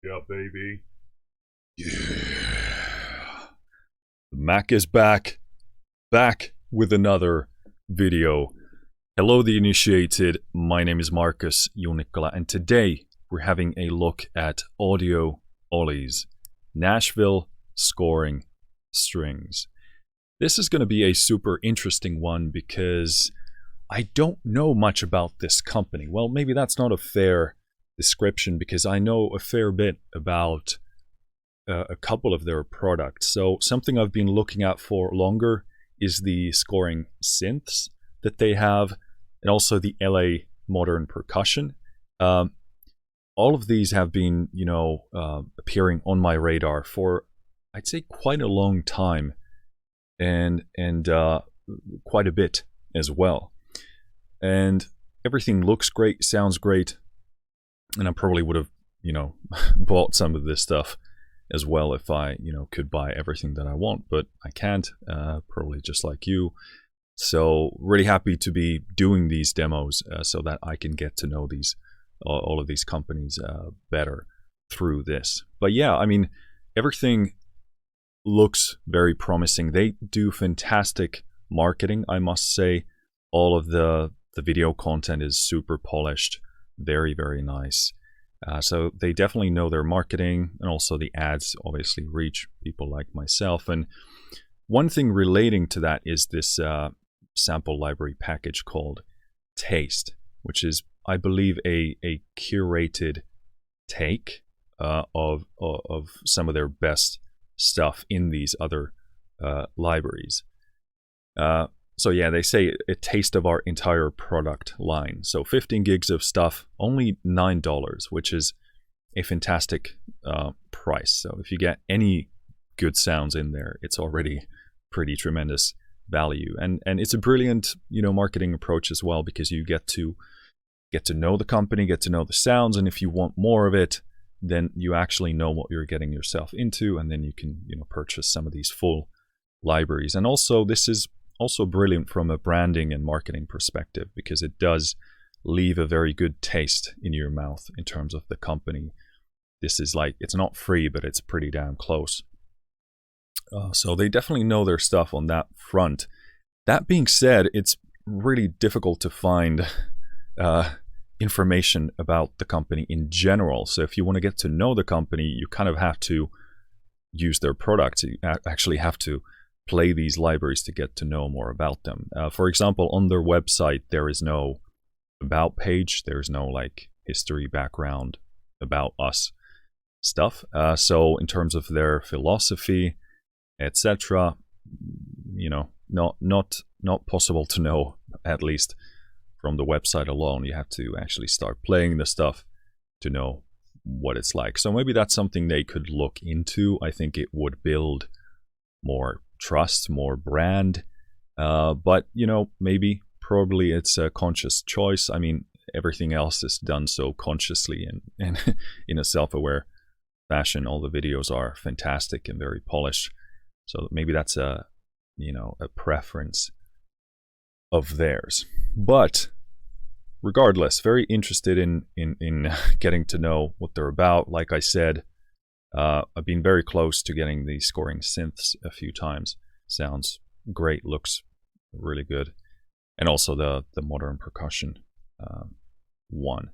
Yeah, baby. Yeah. Mac is back. Back with another video. Hello, the initiated. My name is Marcus Junikala, and today we're having a look at audio Ollie's Nashville scoring strings. This is going to be a super interesting one because I don't know much about this company. Well, maybe that's not a fair description because I know a fair bit about a couple of their products. So something I've been looking at for longer is the scoring synths that they have, and also the LA modern percussion. All of these have been, appearing on my radar for, I'd say, quite a long time, and quite a bit as well. And everything looks great, sounds great, and I probably would have, bought some of this stuff as well if I, could buy everything that I want, but I can't, probably just like you. So really happy to be doing these demos so that I can get to know these all of these companies better through this. But yeah, I mean, everything looks very promising. They do fantastic marketing, I must say. All of the video content is super polished, very, very nice. So they definitely know their marketing, and also the ads obviously reach people like myself. And one thing relating to that is this sample library package called Taste, which is, I believe, a curated take of some of their best stuff in these other libraries. So yeah, they say a taste of our entire product line. So 15 gigs of stuff, only $9, which is a fantastic price. So if you get any good sounds in there, it's already pretty tremendous value. And it's a brilliant, marketing approach as well, because you get to know the company, get to know the sounds, and if you want more of it, then you actually know what you're getting yourself into, and then you can, purchase some of these full libraries. And also, this is also brilliant from a branding and marketing perspective, because it does leave a very good taste in your mouth in terms of the company. This is like, it's not free, but it's pretty damn close. So they definitely know their stuff on that front. That being said, it's really difficult to find information about the company in general. So if you want to get to know the company, you kind of have to use their products. You actually have to play these libraries to get to know more about them. For example, on their website, there is no about page. There's no like history, background, about us stuff. So in terms of their philosophy, etc., not possible to know, at least from the website alone. You have to actually start playing the stuff to know what it's like. So maybe that's something they could look into. I think it would build more trust, more brand, but probably it's a conscious choice. I mean, everything else is done so consciously and in a self-aware fashion. All the videos are fantastic and very polished, so maybe that's a preference of theirs. But regardless, very interested in getting to know what they're about. Like I said, I've been very close to getting the scoring synths a few times. Sounds great, looks really good. And also the modern percussion one.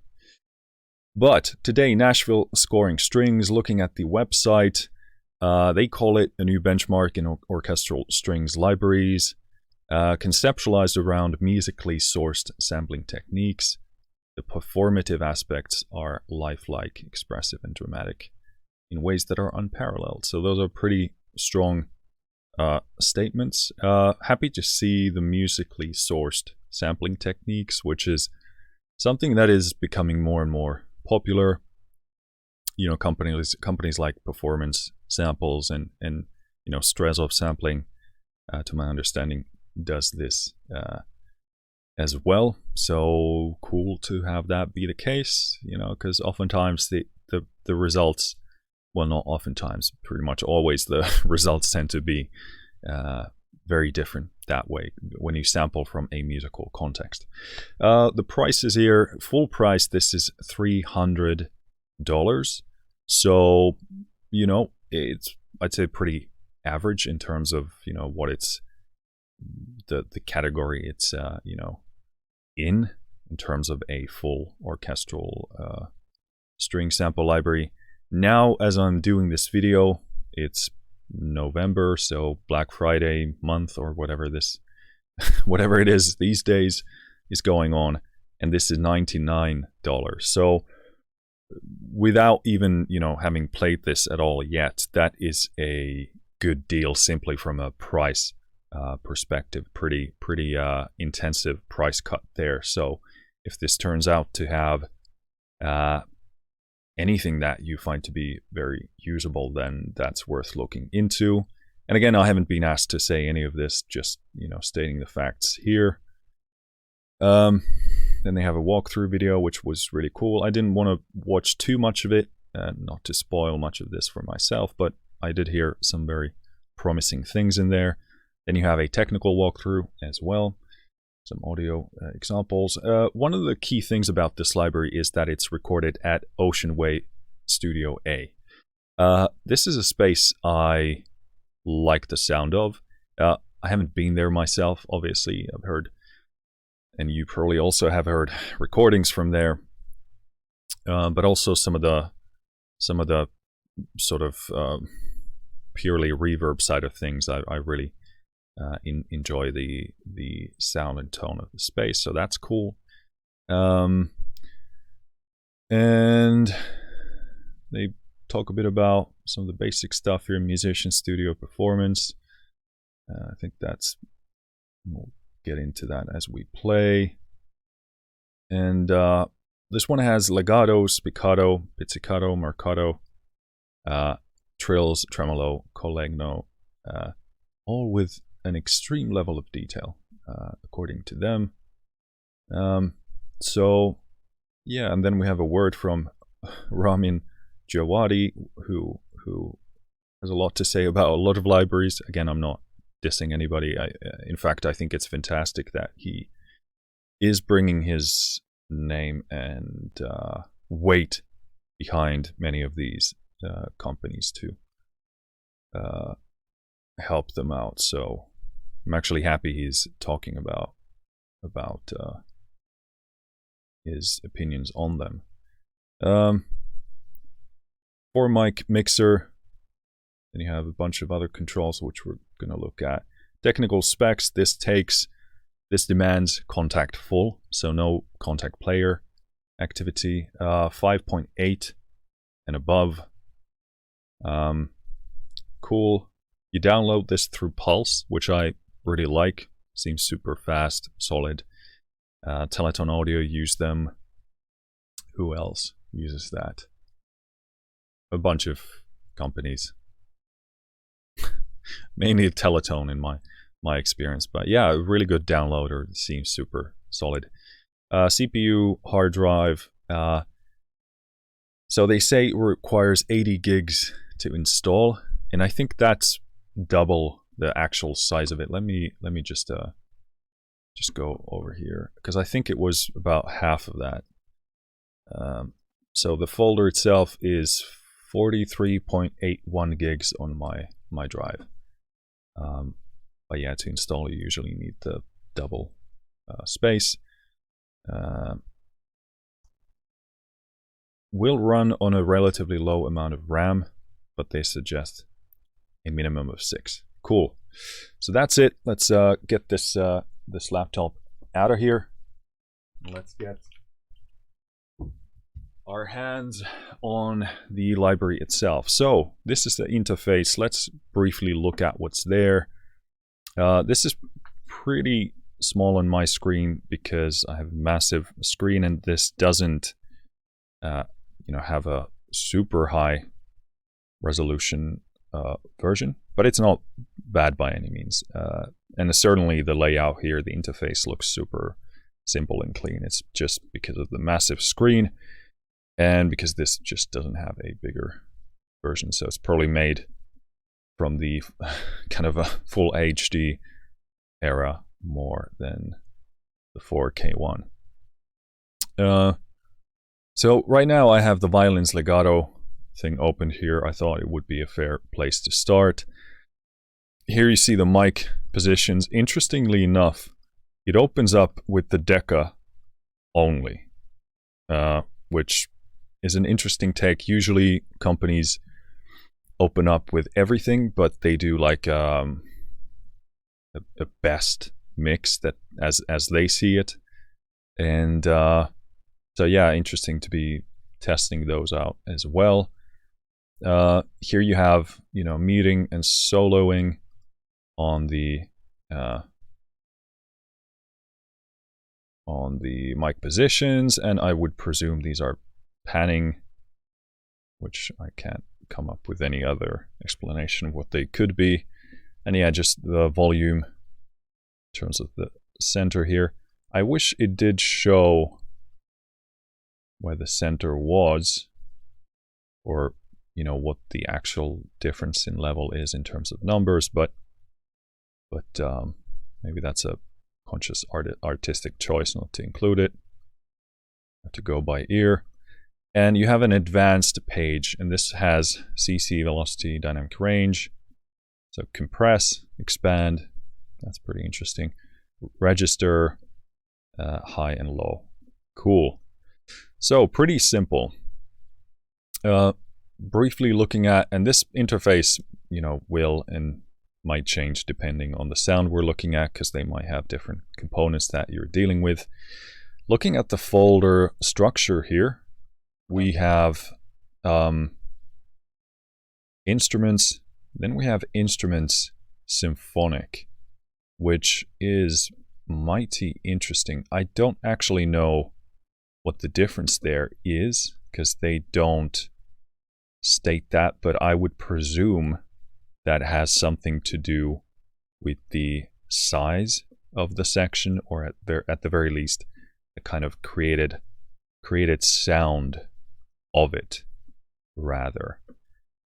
But today, Nashville scoring strings, looking at the website, they call it a new benchmark in orchestral strings libraries, conceptualized around musically sourced sampling techniques. The performative aspects are lifelike, expressive, and dramatic in ways that are unparalleled. So those are pretty strong statements. Happy to see the musically sourced sampling techniques, which is something that is becoming more and more popular. Companies like Performance Samples and Strezov Sampling, to my understanding, does this as well. So cool to have that be the case, because oftentimes the results, well, not oftentimes, pretty much always, the results tend to be very different that way when you sample from a musical context. The price is here, full price, this is $300. So, you know, it's, I'd say, pretty average in terms of, you know, what it's, the category it's, you know, in terms of a full orchestral string sample library. Now, as I'm doing this video, it's November, so Black Friday month or whatever this, whatever it is these days, is going on, and this is $99. So without even, you know, having played this at all yet, that is a good deal simply from a price perspective. Pretty intensive price cut there. So if this turns out to have anything that you find to be very usable, then that's worth looking into. And again, I haven't been asked to say any of this, just, you know, stating the facts here. Then they have a walkthrough video, which was really cool. I didn't want to watch too much of it, not to spoil much of this for myself, but I did hear some very promising things in there. Then you have a technical walkthrough as well, some audio examples. One of the key things about this library is that it's recorded at Oceanway Studio A. This is a space I like the sound of. I haven't been there myself, obviously. I've heard, and you probably also have heard, recordings from there, but also some of the sort of purely reverb side of things. I really enjoy the sound and tone of the space, so that's cool. And they talk a bit about some of the basic stuff here: musician studio performance. I think that's, we'll get into that as we play. And this one has legato, spiccato, pizzicato, marcato, trills, tremolo, col legno, all with an extreme level of detail, according to them. So yeah, and then we have a word from Ramin Djawadi, who has a lot to say about a lot of libraries. Again, I'm not dissing anybody. In fact, I think it's fantastic that he is bringing his name and weight behind many of these companies to help them out. So I'm actually happy he's talking about his opinions on them. 4-mic mixer. Then you have a bunch of other controls which we're going to look at. Technical specs. This demands contact full, so no contact player activity. 5.8 and above. Cool. You download this through Pulse, which I really like. Seems super fast, solid. Teleton Audio use them. Who else uses that? A bunch of companies. Mainly Teleton in my experience, but yeah, a really good downloader. It seems super solid. CPU, hard drive. So they say it requires 80 gigs to install, and I think that's double the actual size of it. Let me just go over here, because I think it was about half of that. So the folder itself is 43.81 gigs on my drive. But yeah, to install you usually need the double space. Will run on a relatively low amount of RAM, but they suggest a minimum of 6. Cool. So that's it. Let's get this laptop out of here. Let's get our hands on the library itself. So this is the interface. Let's briefly look at what's there. This is pretty small on my screen because I have a massive screen, and this doesn't have a super high resolution version, but it's not bad by any means. And certainly the layout here, the interface looks super simple and clean. It's just because of the massive screen, and because this just doesn't have a bigger version, so it's probably made from the kind of a full HD era more than the 4K one. So right now I have the Violins Legato thing opened here, I thought it would be a fair place to start. Here you see the mic positions. Interestingly enough, it opens up with the Decca only, which is an interesting take. Usually companies open up with everything, but they do like a best mix that as they see it. And so yeah, interesting to be testing those out as well. Here you have, you know, muting and soloing on the mic positions, and I would presume these are panning, which I can't come up with any other explanation of what they could be. And yeah, just the volume in terms of the center here. I wish it did show where the center was, or you know, what the actual difference in level is in terms of numbers, but maybe that's a conscious artistic choice not to include it. Have to go by ear. And you have an advanced page, and this has CC, velocity, dynamic range. So compress, expand, that's pretty interesting. Register, high and low. Cool. So pretty simple. Briefly looking at, and this interface, you know, will and might change depending on the sound we're looking at, because they might have different components that you're dealing with. Looking at the folder structure here, we have instruments, then we have instruments symphonic, which is mighty interesting. I don't actually know what the difference there is, because they don't state that, but I would presume that has something to do with the size of the section, or at the very least, the kind of created sound of it, rather.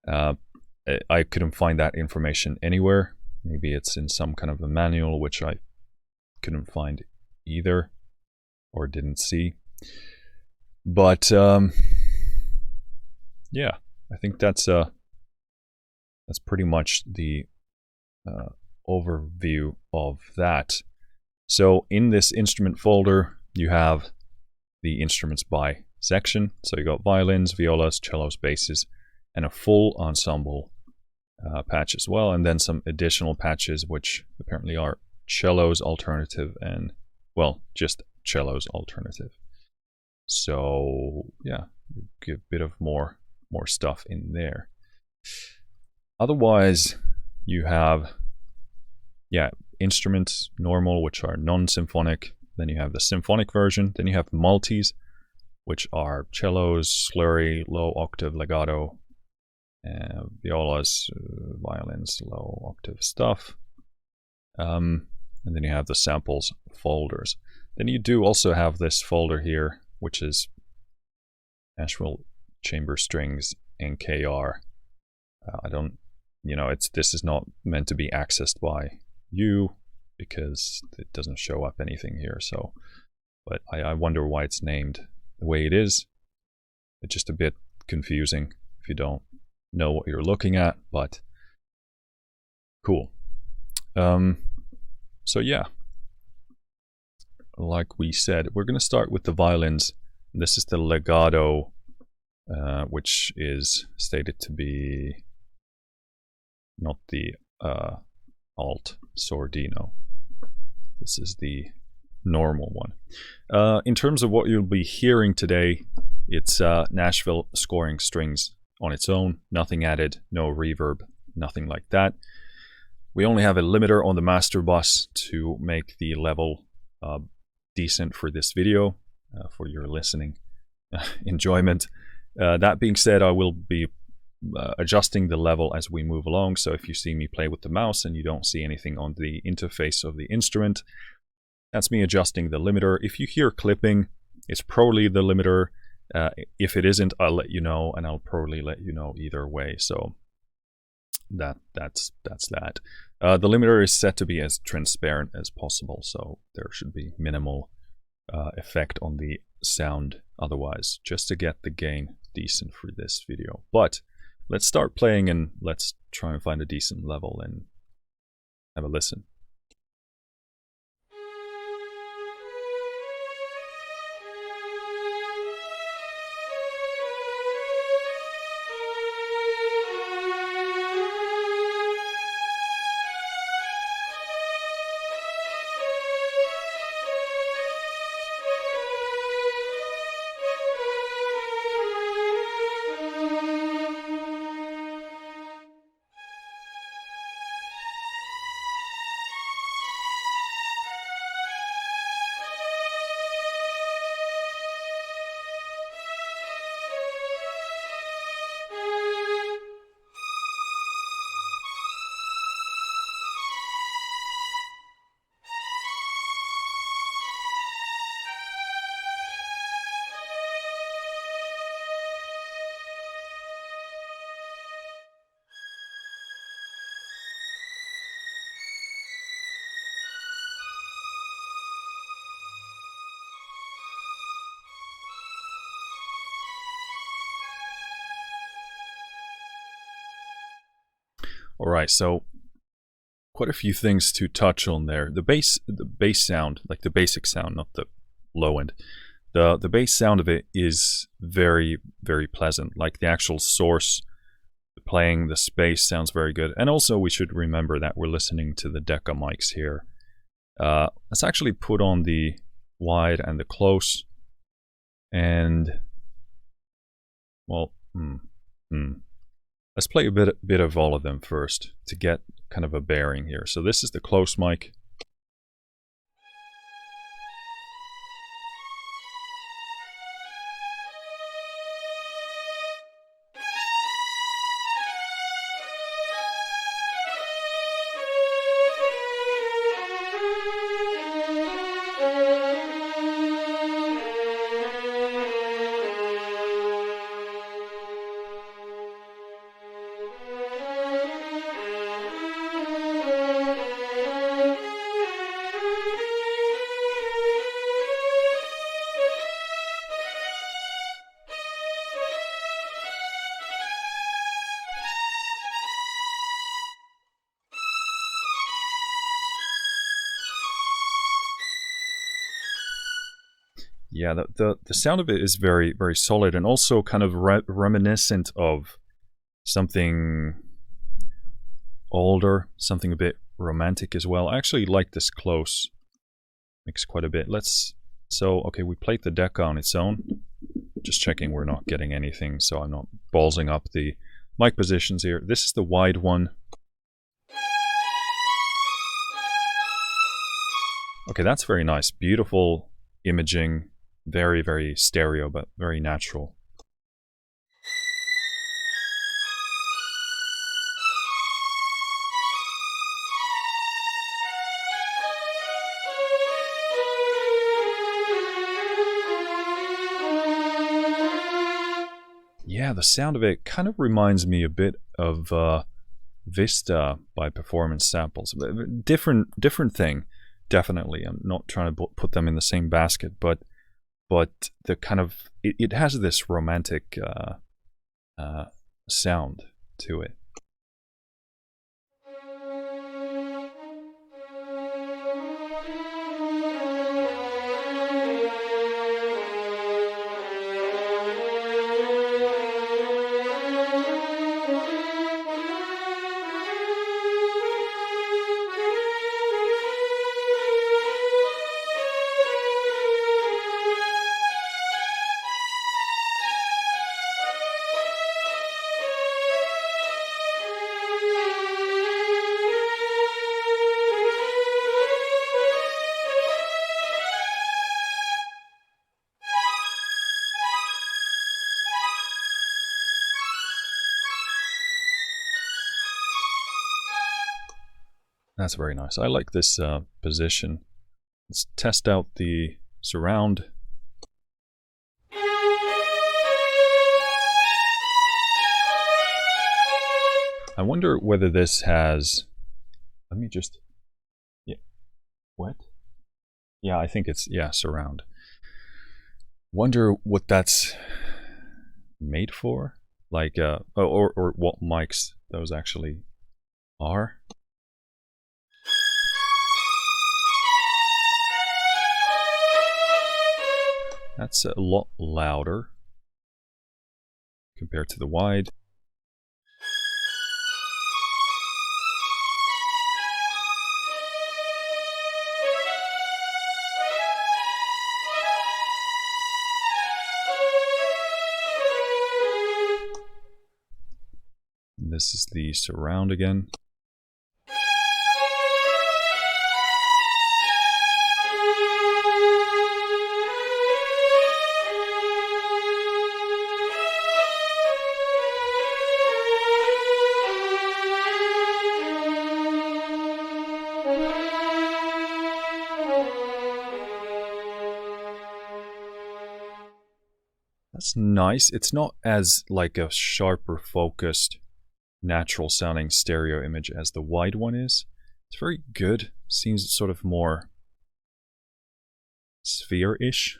I couldn't find that information anywhere. Maybe it's in some kind of a manual, which I couldn't find either, or didn't see. But yeah, I think that's pretty much the overview of that. So in this instrument folder, you have the instruments by section. So you got violins, violas, cellos, basses, and a full ensemble patch as well. And then some additional patches, which apparently are cellos alternative and, well, just cellos alternative. So yeah, give a bit of more stuff in there. Otherwise, you have, yeah, instruments normal, which are non-symphonic. Then you have the symphonic version. Then you have multis, which are cellos, slurry, low octave legato, violas, violins, low octave stuff. And then you have the samples folders. Then you do also have this folder here, which is Nashville chamber strings NKR. I don't, you know, this is not meant to be accessed by you, because it doesn't show up anything here. So, but I wonder why it's named the way it is. It's just a bit confusing if you don't know what you're looking at, but cool. So yeah, like we said, we're going to start with the violins. This is the legato, which is stated to be not the alt Sordino. This is the normal one. In terms of what you'll be hearing today, it's Nashville scoring strings on its own, nothing added, no reverb, nothing like that. We only have a limiter on the master bus to make the level decent for this video, for your listening enjoyment. That being said, I will be adjusting the level as we move along. So if you see me play with the mouse and you don't see anything on the interface of the instrument, that's me adjusting the limiter. If you hear clipping, it's probably the limiter. If it isn't, I'll let you know, and I'll probably let you know either way. So that's that. The limiter is set to be as transparent as possible, so there should be minimal effect on the sound otherwise, just to get the gain decent for this video. But let's start playing and let's try and find a decent level and have a listen. All right, so quite a few things to touch on there. The bass sound, like the basic sound, not the low end. The bass sound of it is very, very pleasant. Like the actual source playing the space sounds very good. And also we should remember that we're listening to the Decca mics here. Let's actually put on the wide and the close. And, well, let's play a bit of all of them first to get kind of a bearing here. So this is the close mic. Yeah, the sound of it is very, very solid and also kind of reminiscent of something older, something a bit romantic as well. I actually like this close mix quite a bit. Okay, we played the Decca on its own. Just checking we're not getting anything, so I'm not ballsing up the mic positions here. This is the wide one. Okay, that's very nice. Beautiful imaging. Very, very stereo, but very natural. Yeah, the sound of it kind of reminds me a bit of Vista by Performance Samples. Different thing, definitely. I'm not trying to put them in the same basket, but the kind of it has this romantic sound to it. That's very nice. I like this position. Let's test out the surround. I wonder whether this has... Let me just... Yeah. What? Yeah, I think it's... Yeah, surround. Wonder what that's made for, like or what mics those actually are. That's a lot louder compared to the wide. And this is the surround again. That's nice. It's not as like a sharper focused natural sounding stereo image as the wide one is. It's very good. Seems sort of more sphere-ish,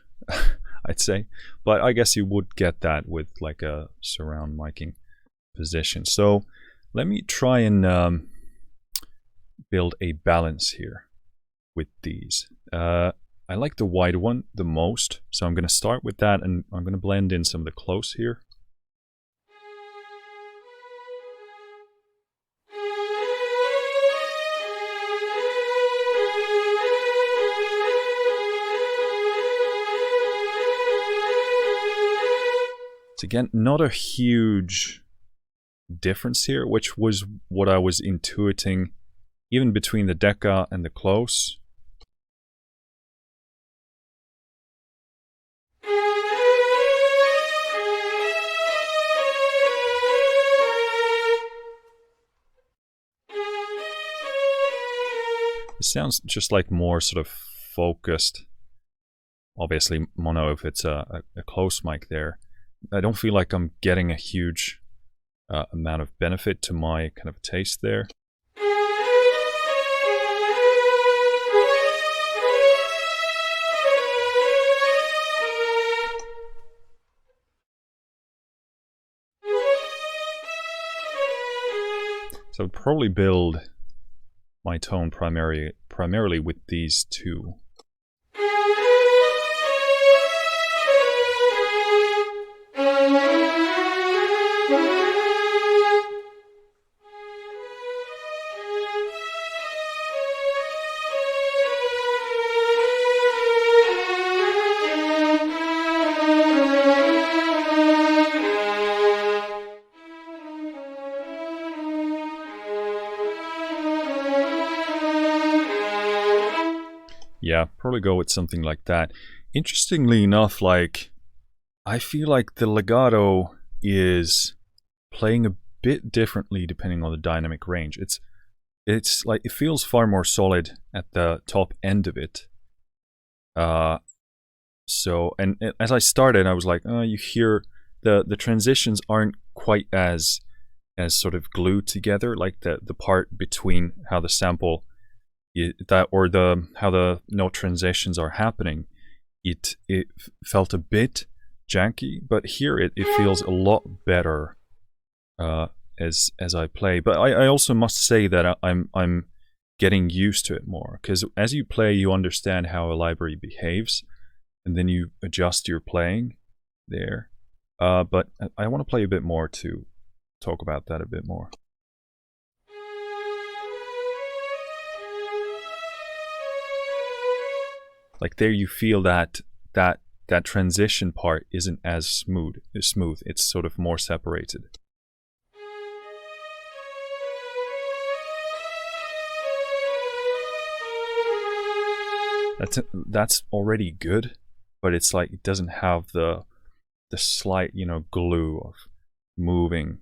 I'd say. But I guess you would get that with like a surround miking position. So let me try and build a balance here with these. I like the wide one the most, so I'm going to start with that, and I'm going to blend in some of the close here. It's again not a huge difference here, which was what I was intuiting even between the Decca and the close. It sounds just like more sort of focused. Obviously mono if it's a close mic there. I don't feel like I'm getting a huge amount of benefit to my kind of taste there. So I'd probably build my tone primarily with these two. Yeah, probably go with something like that. Interestingly enough, like, I feel like the legato is playing a bit differently depending on the dynamic range. It's like, it feels far more solid at the top end of it. So, and as I started, I was like, oh, you hear the transitions aren't quite as sort of glued together, like the part between how the sample how the note transitions are happening. It felt a bit janky, but here it feels a lot better as I play. But I also must say that I'm getting used to it more, because as you play, you understand how a library behaves, and then you adjust your playing there. But I want to play a bit more to talk about that a bit more. Like there you feel that transition part isn't as smooth. It's sort of more separated. That's already good, but it's like it doesn't have the slight, you know, glue of moving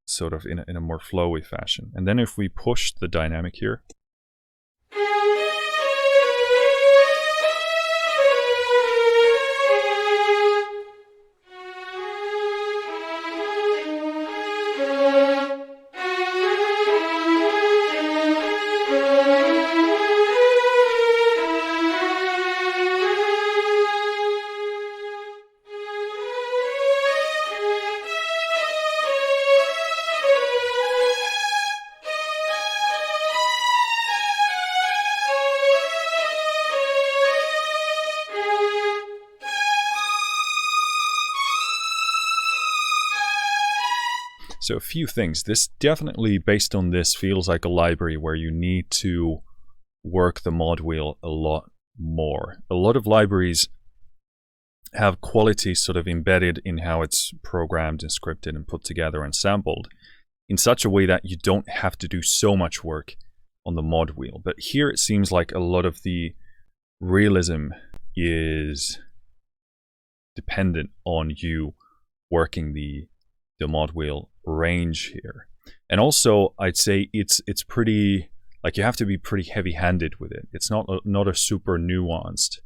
sort of in a more flowy fashion. And then if we push the dynamic here, So a few things. This definitely, based on this, feels like a library where you need to work the mod wheel a lot more. A lot of libraries have quality sort of embedded in how it's programmed and scripted and put together and sampled in such a way that you don't have to do so much work on the mod wheel. But here it seems like a lot of the realism is dependent on you working the mod wheel range here. And also I'd say it's pretty, like, you have to be pretty heavy-handed with it. It's not a super nuanced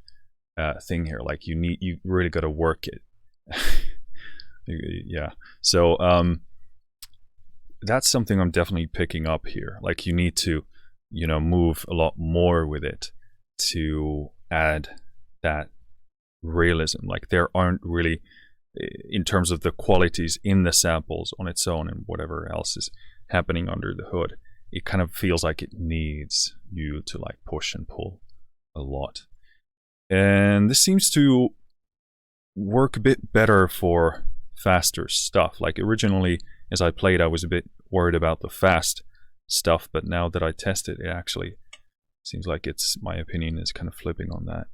thing here. Like, you really got to work it. Yeah. So that's something I'm definitely picking up here. Like, you need to, you know, move a lot more with it to add that realism. Like, there aren't really, in terms of the qualities in the samples on its own and whatever else is happening under the hood, it kind of feels like it needs you to like push and pull a lot. And this seems to work a bit better for faster stuff. Like, originally as I played, I was a bit worried about the fast stuff, but now that I test it, it actually seems like my opinion is kind of flipping on that.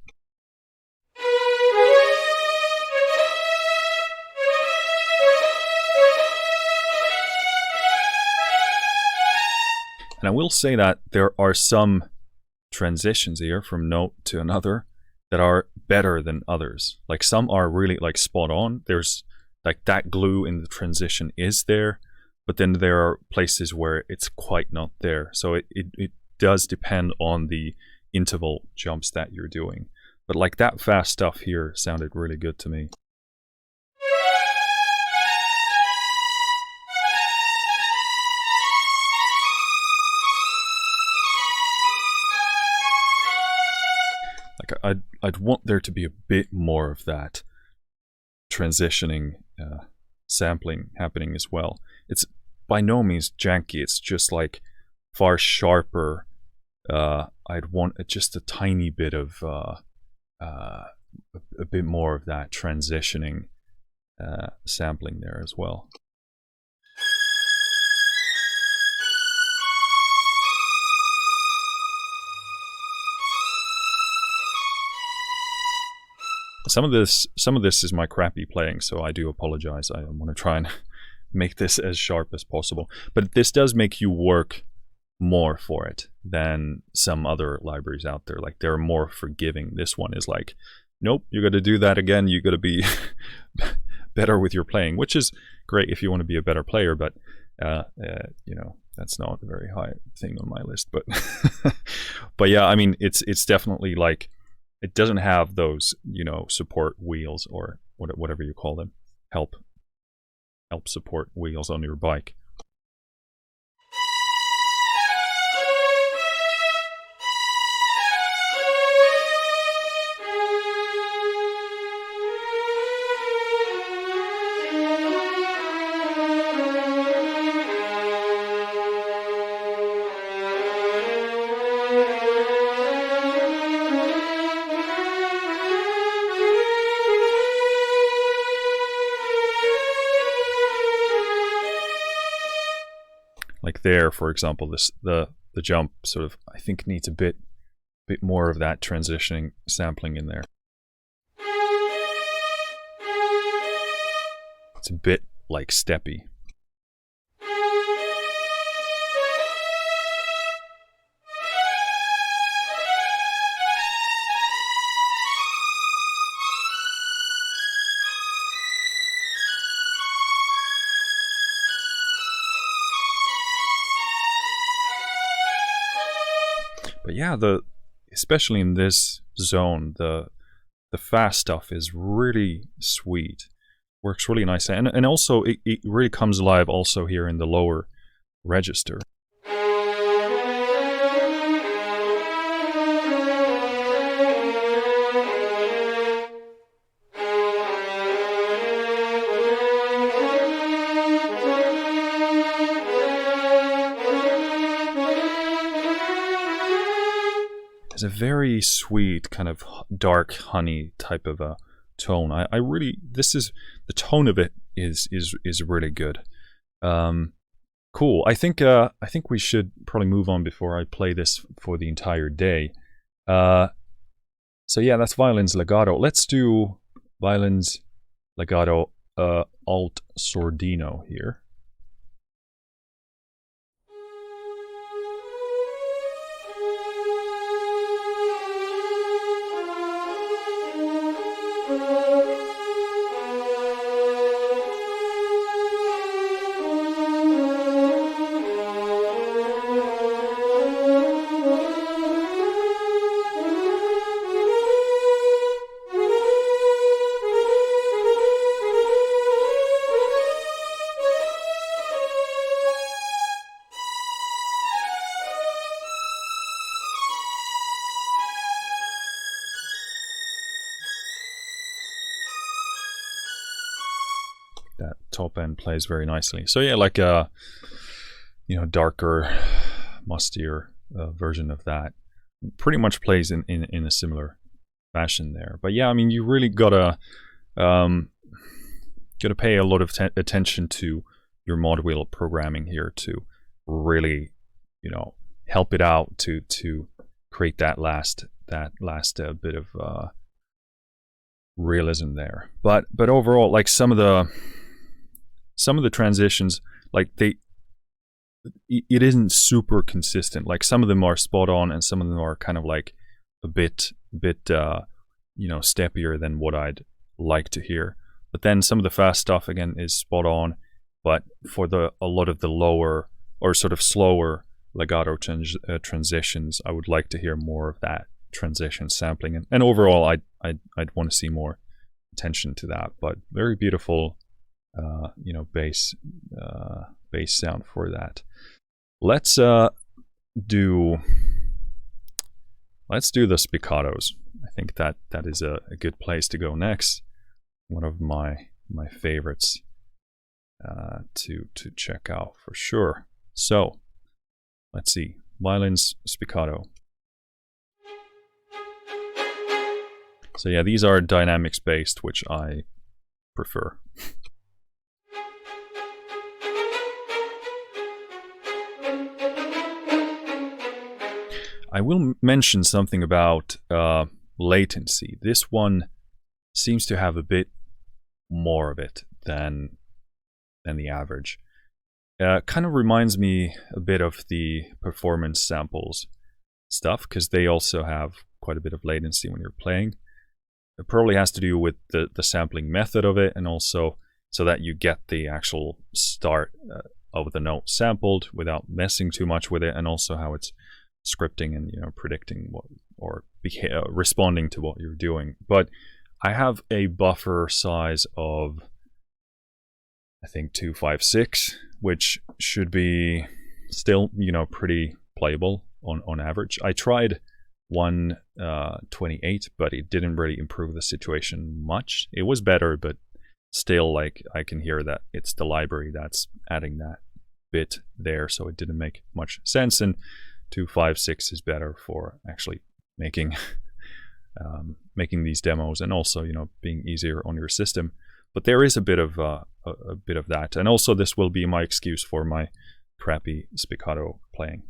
And I will say that there are some transitions here from note to another that are better than others. Like, some are really like spot on. There's like that glue in the transition is there, but then there are places where it's quite not there. So it does depend on the interval jumps that you're doing. But like, that fast stuff here sounded really good to me. Like, I'd want there to be a bit more of that transitioning, sampling happening as well. It's by no means janky. It's just like far sharper. I'd want just a tiny bit of a bit more of that transitioning sampling there as well. Some of this is my crappy playing, so I do apologize. I want to try and make this as sharp as possible. But this does make you work more for it than some other libraries out there. Like, they're more forgiving. This one is like, nope, you got to do that again. You got to be better with your playing, which is great if you want to be a better player. But you know, that's not a very high thing on my list. But but yeah, I mean, it's definitely like, it doesn't have those, you know, support wheels or whatever you call them, help support wheels on your bike. Like there, for example, the jump sort of, I think, needs a bit more of that transitioning sampling in there. It's a bit like steppy. But yeah, especially in this zone, the fast stuff is really sweet. Works really nicely, and also it really comes alive also here in the lower register. It's a very sweet kind of dark honey type of a tone. I really, the tone of it is really good. Cool. I think we should probably move on before I play this for the entire day. So yeah, that's Violins Legato. Let's do Violins Legato Alt Sordino here. That top end plays very nicely. So yeah, like a darker, mustier version of that. Pretty much plays in a similar fashion there. But yeah, I mean, you really gotta pay a lot of attention to your mod wheel programming here to really, help it out to create that last bit of realism there. But overall, like some of the transitions, like it isn't super consistent. Like some of them are spot on and some of them are kind of like a bit steppier than what I'd like to hear. But then some of the fast stuff again is spot on, but for a lot of the lower or sort of slower legato transitions, I would like to hear more of that transition sampling, and overall I'd want to see more attention to that. But very beautiful bass sound for that. Let's do the spiccatos. I think that is a good place to go next. One of my favorites to check out for sure. So let's see, Violins Spiccato. So yeah, these are dynamics based, which I prefer. I will mention something about latency. This one seems to have a bit more of it than the average. Kind of reminds me a bit of the performance samples stuff, because they also have quite a bit of latency when you're playing. It probably has to do with the sampling method of it, and also so that you get the actual start of the note sampled without messing too much with it, and also how it's scripting and predicting what or responding to what you're doing. But I have a buffer size of, I think, 256, which should be still pretty playable on average. I tried 128, but it didn't really improve the situation much. It was better, but still, like, I can hear that it's the library that's adding that bit there, so it didn't make much sense. And 256 is better for actually making making these demos, and also being easier on your system. But there is a bit of that, and also this will be my excuse for my crappy spiccato playing.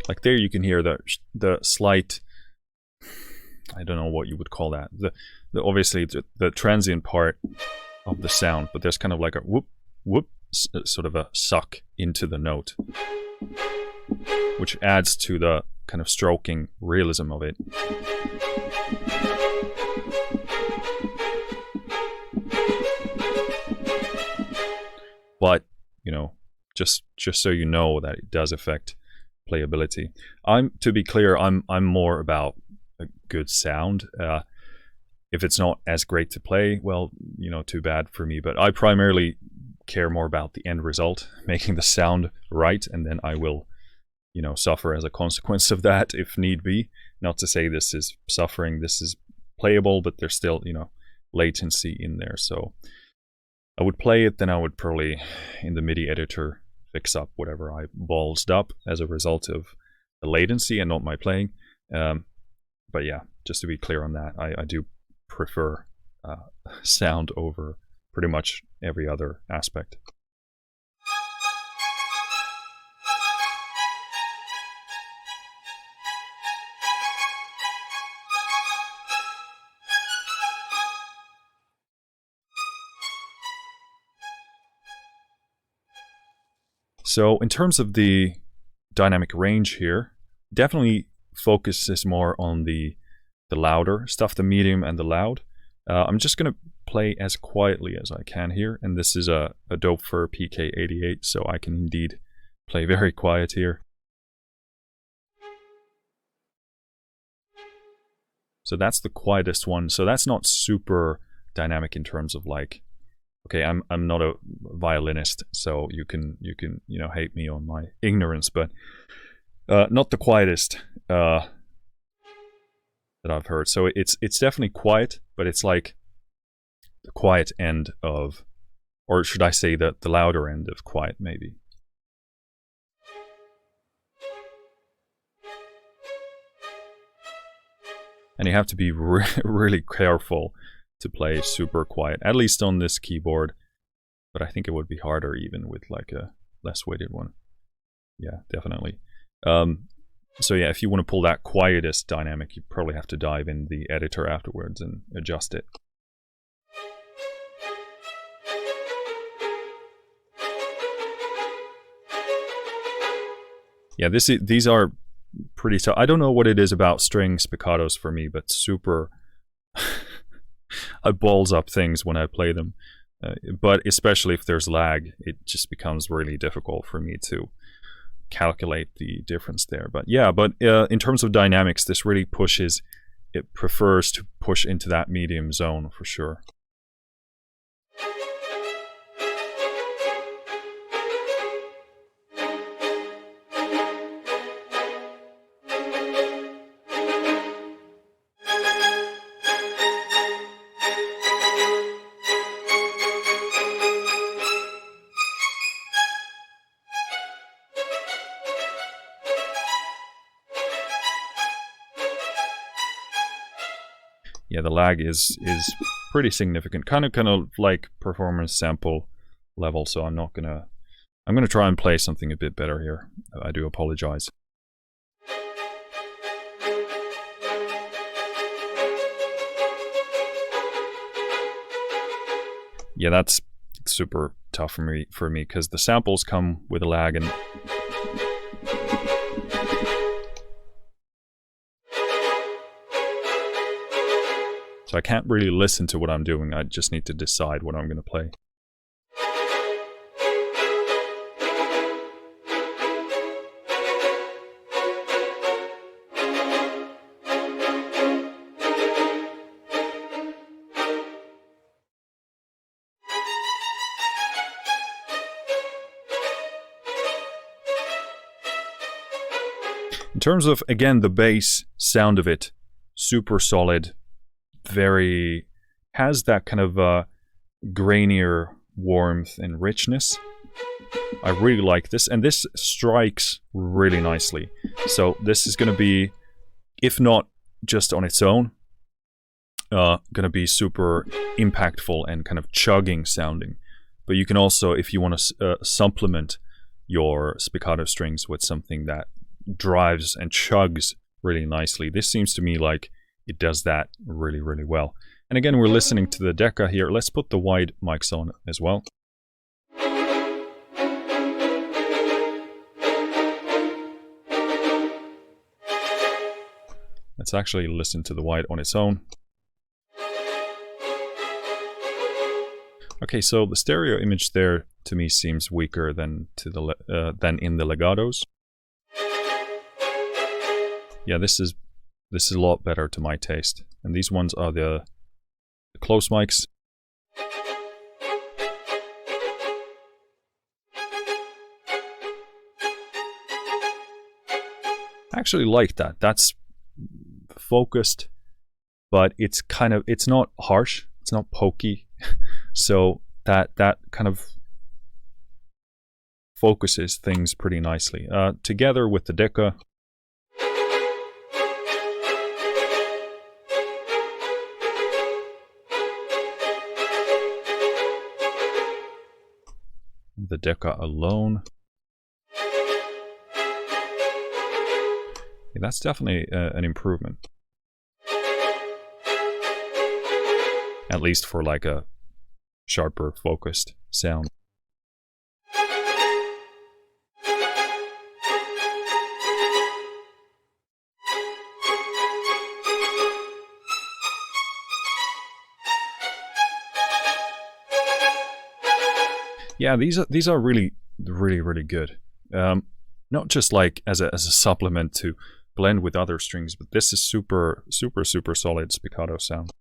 Like there you can hear the slight, I don't know what you would call that, the obviously the transient part of the sound, but there's kind of like a whoop whoop, sort of a suck into the note, which adds to the kind of stroking realism of it. But just so you know that it does affect playability. To be clear, I'm more about a good sound. If it's not as great to play, well, too bad for me. But I primarily care more about the end result, making the sound right, and then I will, suffer as a consequence of that if need be. Not to say this is suffering, this is playable, but there's still, latency in there. So I would play it, then I would probably, in the MIDI editor, fix up whatever I ballsed up as a result of the latency and not my playing. But yeah, just to be clear on that, I do prefer sound over pretty much every other aspect. So in terms of the dynamic range here, definitely focuses more on the louder stuff, the medium and the loud. I'm just going to play as quietly as I can here, and this is a Doepfer PK88, so I can indeed play very quiet here. So that's the quietest one. So that's not super dynamic in terms of like, okay, I'm not a violinist, so you can hate me on my ignorance, but not the quietest that I've heard. So it's definitely quiet, but it's like the quiet end of, or should I say the louder end of quiet, maybe. And you have to be really careful to play super quiet, at least on this keyboard. But I think it would be harder even with like a less weighted one. Yeah, definitely. So yeah, if you want to pull that quietest dynamic, you probably have to dive in the editor afterwards and adjust it. Yeah, these are pretty tough. I don't know what it is about string spiccatos for me, but super... I balls up things when I play them. But especially if there's lag, it just becomes really difficult for me to calculate the difference there. But yeah, in terms of dynamics, this really pushes, it prefers to push into that medium zone for sure. Yeah, the lag is pretty significant, kind of like performance sample level. So I'm gonna try and play something a bit better here. I do apologize. Yeah, that's super tough for me because the samples come with a lag, and so I can't really listen to what I'm doing. I just need to decide what I'm going to play. In terms of, again, the bass sound of it, super solid. Very has that kind of grainier warmth and richness. I really like this, and this strikes really nicely. So this is going to be, if not just on its own, going to be super impactful and kind of chugging sounding. But you can also, if you want to supplement your spiccato strings with something that drives and chugs really nicely, this seems to me like it does that really, really well. And again, we're listening to the Decca here. Let's put the wide mics on as well. Let's actually listen to the wide on its own. Okay, so the stereo image there to me seems weaker than in the legatos. Yeah, this is a lot better to my taste. And these ones are the close mics. I actually like that. That's focused, but it's not harsh, it's not pokey. So that kind of focuses things pretty nicely. Together with the Decca, alone, yeah, that's definitely an improvement. At least for like a sharper, focused sound. Yeah, these are really good. Not just like as a supplement to blend with other strings, but this is super solid spiccato sound.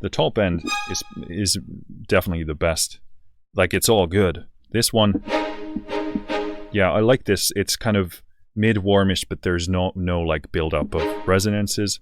The top end is definitely the best. Like, it's all good. This one, yeah, I like this. It's kind of mid-warmish, but there's no like build-up of resonances.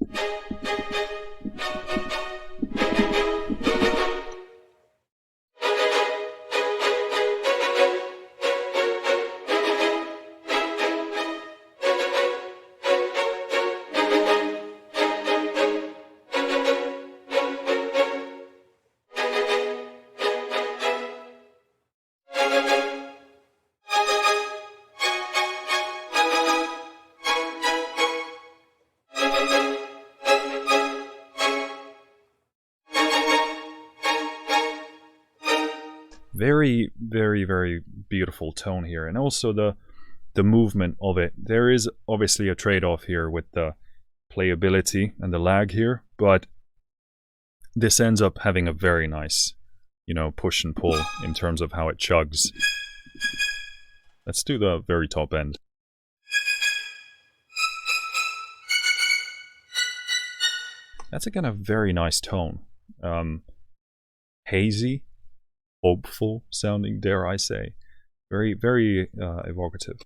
Very beautiful tone here, and also the movement of it. There is obviously a trade-off here with the playability and the lag here, but this ends up having a very nice, you know, push and pull in terms of how it chugs. Let's do the very top end. That's again a very nice tone. Hazy, hopeful sounding, dare I say. Very evocative.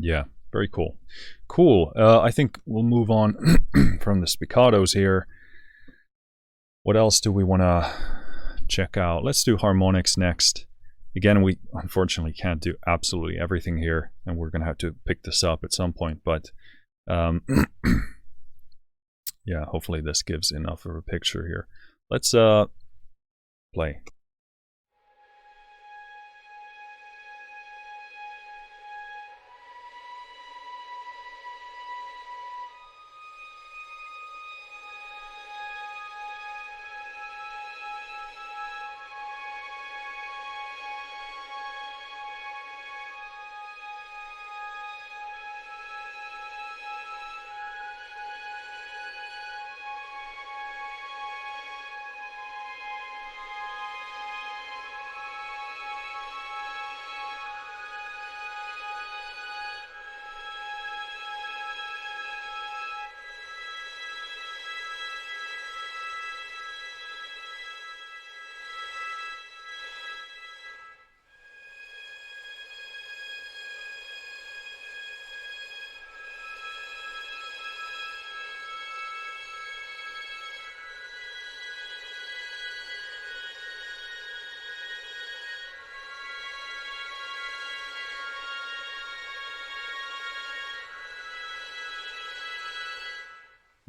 Yeah, very cool. Cool. I think we'll move on from the spiccatos here. What else do we want to check out? Let's do harmonics next. Again, we unfortunately can't do absolutely everything here, and we're going to have to pick this up at some point, but yeah, hopefully this gives enough of a picture here. Let's play.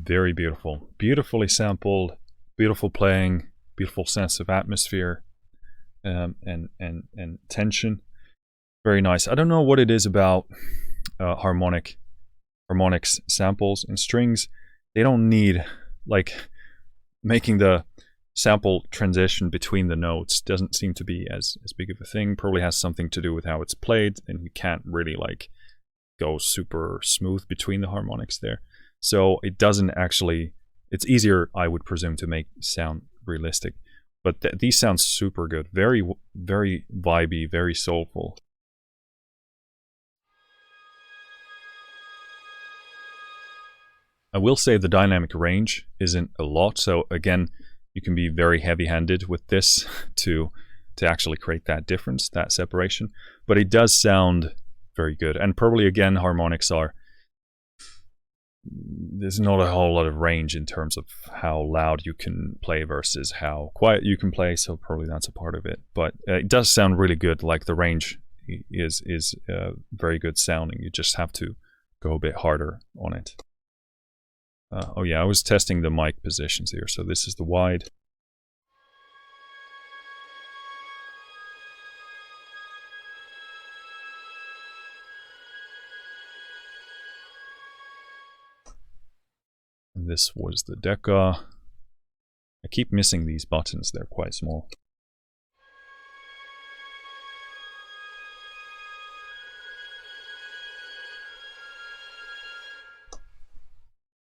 Very beautiful, beautifully sampled, beautiful playing, beautiful sense of atmosphere, and tension. Very nice. I don't know what it is about harmonics samples and strings. They don't need like making the sample transition between the notes doesn't seem to be as big of a thing. Probably has something to do with how it's played, and you can't really like go super smooth between the harmonics there. So it doesn't actually, it's easier, I would presume, to make sound realistic. But these sound super good, very, very vibey, very soulful. I will say the dynamic range isn't a lot, so again, you can be very heavy-handed with this to actually create that difference, that separation. But it does sound very good, and probably again, harmonics are, there's not a whole lot of range in terms of how loud you can play versus how quiet you can play, so probably that's a part of it. But it does sound really good. Like the range is very good sounding. You just have to go a bit harder on it. Oh yeah, I was testing the mic positions here. So this is the wide. And this was the Decca. I keep missing these buttons, they're quite small.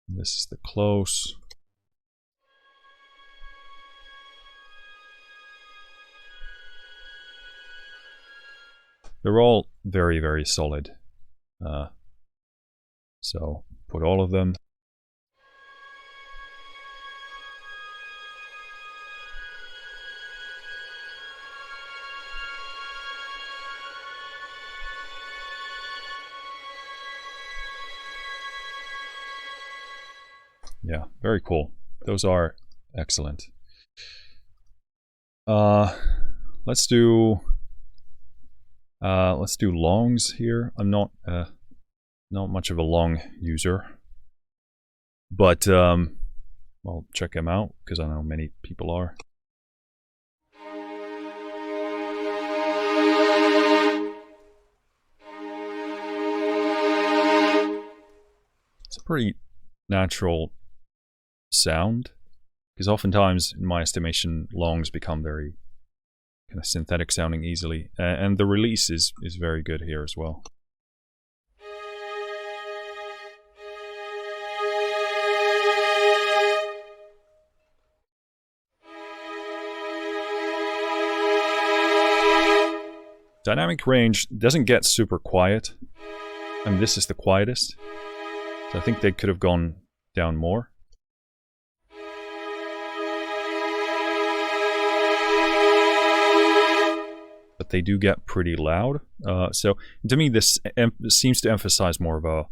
And this is the close. They're all very, very solid. So put all of them. Yeah, very cool. Those are excellent. Let's do longs here. I'm not much of a long user, but I'll check them out because I know many people are. It's a pretty natural sound, because oftentimes, in my estimation, longs become very kind of synthetic sounding easily, and the release is very good here as well. Dynamic range doesn't get super quiet. I mean, this is the quietest, so I think they could have gone down more. But they do get pretty loud. So to me, this seems to emphasize more of a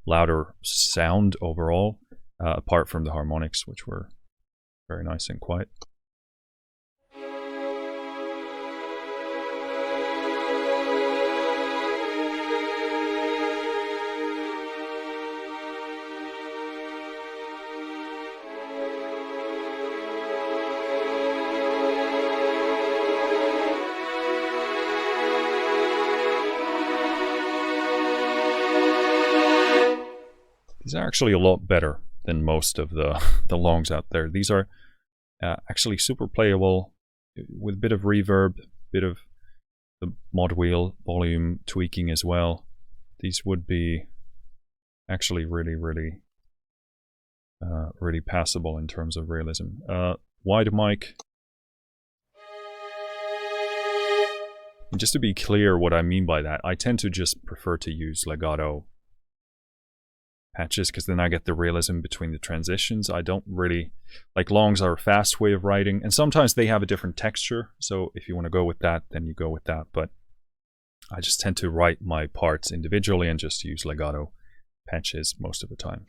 louder sound overall, apart from the harmonics, which were very nice and quiet. These are actually a lot better than most of the longs out there. These are actually super playable with a bit of reverb, a bit of the mod wheel volume tweaking as well. These would be actually really, really, really passable in terms of realism. Wide mic. And just to be clear what I mean by that, I tend to just prefer to use legato patches because then I get the realism between the transitions. I don't really like longs are a fast way of writing, and sometimes they have a different texture, so if you want to go with that, then you go with that. But I just tend to write my parts individually and just use legato patches most of the time.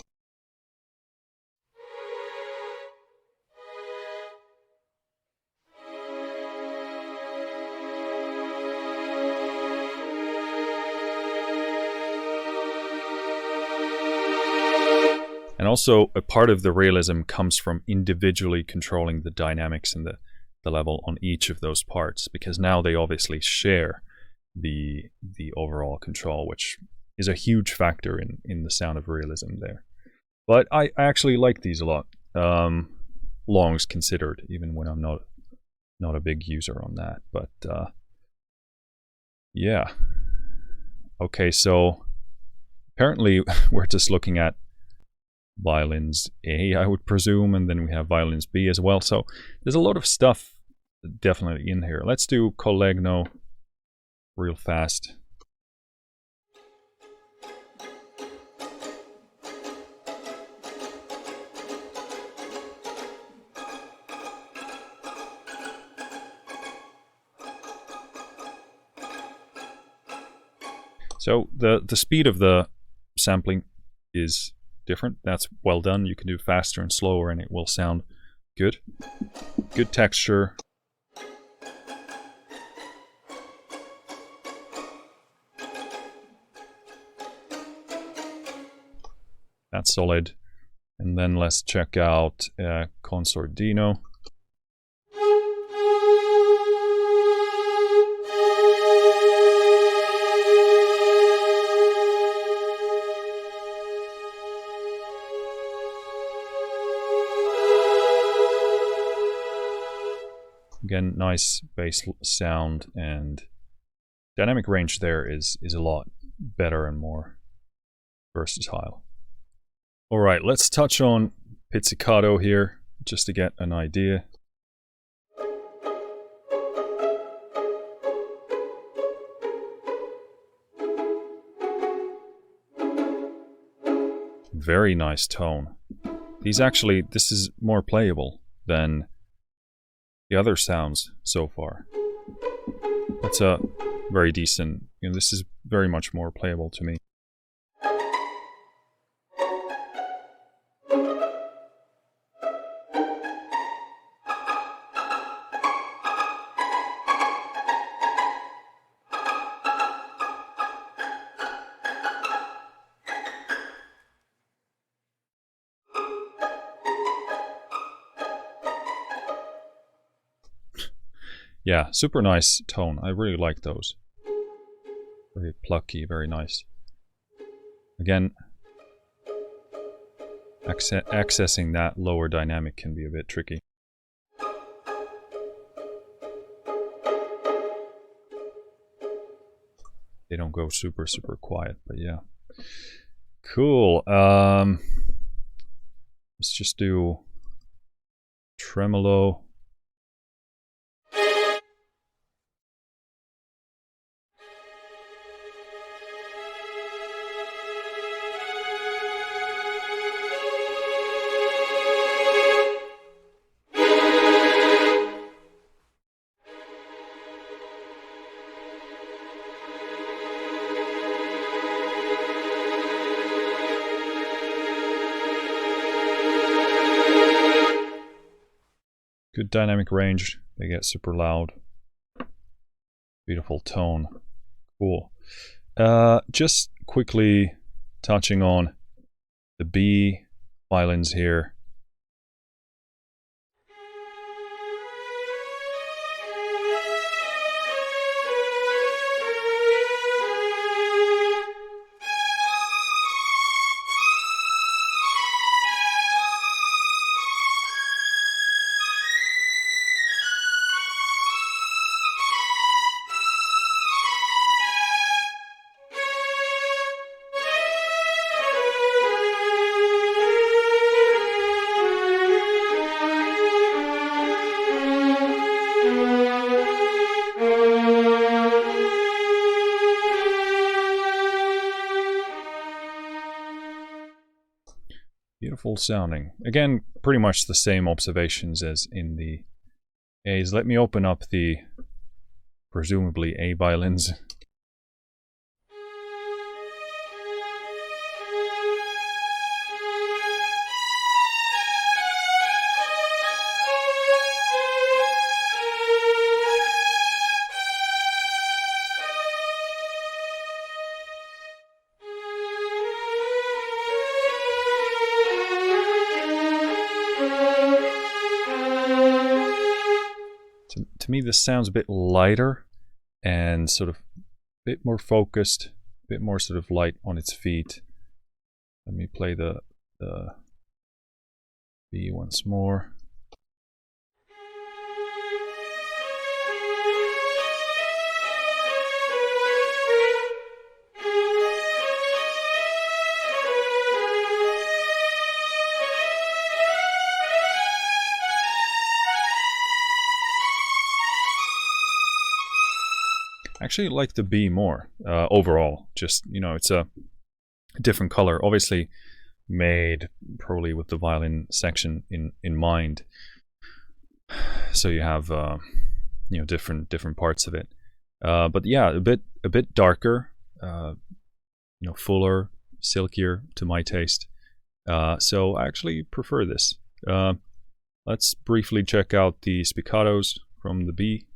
And also, a part of the realism comes from individually controlling the dynamics and the level on each of those parts, because now they obviously share the overall control, which is a huge factor in the sound of realism there. But I actually like these a lot. Longs considered, even when I'm not a big user on that. But yeah. Okay, so apparently we're just looking at Violins A, I would presume, and then we have Violins B as well. So there's a lot of stuff definitely in here. Let's do Col Legno real fast. So the speed of the sampling is different. That's well done. You can do faster and slower and it will sound good. Good texture. That's solid. And then let's check out Con Sordino. Again, nice bass sound, and dynamic range there is a lot better and more versatile. All right, let's touch on Pizzicato here, just to get an idea. Very nice tone. This is more playable than the other sounds so far. That's a very decent, this is very much more playable to me. Yeah, super nice tone. I really like those. Very plucky, very nice. Again, accessing that lower dynamic can be a bit tricky. They don't go super quiet, but yeah. Cool. Let's just do Tremolo. Good dynamic range. They get super loud. Beautiful tone. Cool. Just quickly touching on the B violins here. Beautiful sounding. Again, pretty much the same observations as in the A's. Let me open up the presumably A violins. To me, this sounds a bit lighter and sort of a bit more focused, a bit more sort of light on its feet. Let me play the B once more. I actually like the B more overall. Just, you know, it's a different color, obviously made probably with the violin section in mind. So you have you know, different parts of it. But yeah, a bit darker, you know, fuller, silkier to my taste. So I actually prefer this. Let's briefly check out the spiccatos from the B.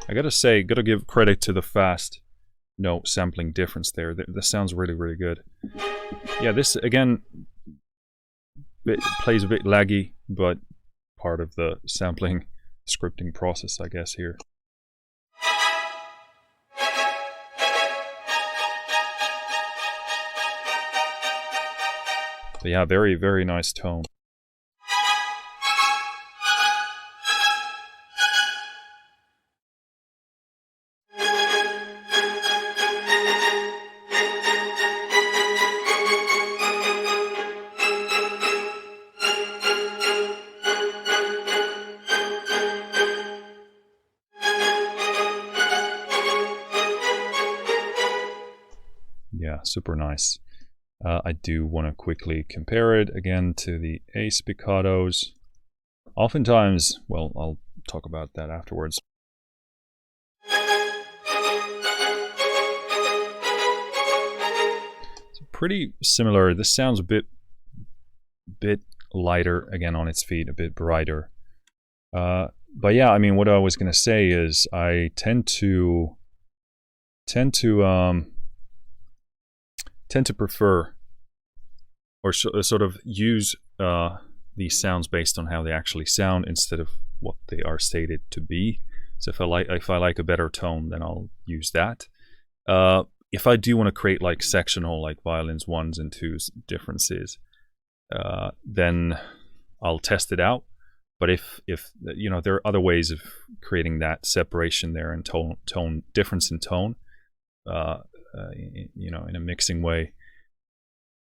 I gotta say, gotta give credit to the fast note sampling difference there. This sounds really, really good. Yeah, this, again, it plays a bit laggy, but part of the sampling scripting process, I guess, here. But yeah, very, very nice tone. Yeah, super nice. I do want to quickly compare it again to the A spiccatos. Oftentimes, well, I'll talk about that afterwards. It's pretty similar. This sounds a bit lighter again on its feet, a bit brighter. But yeah, I mean, what I was gonna say is I tend to prefer or sort of use these sounds based on how they actually sound instead of what they are stated to be. So if I like a better tone, then I'll use that. If I do want to create like sectional, like violins 1s and 2s differences, then I'll test it out. But if you know, there are other ways of creating that separation there and tone difference in tone, you know, in a mixing way.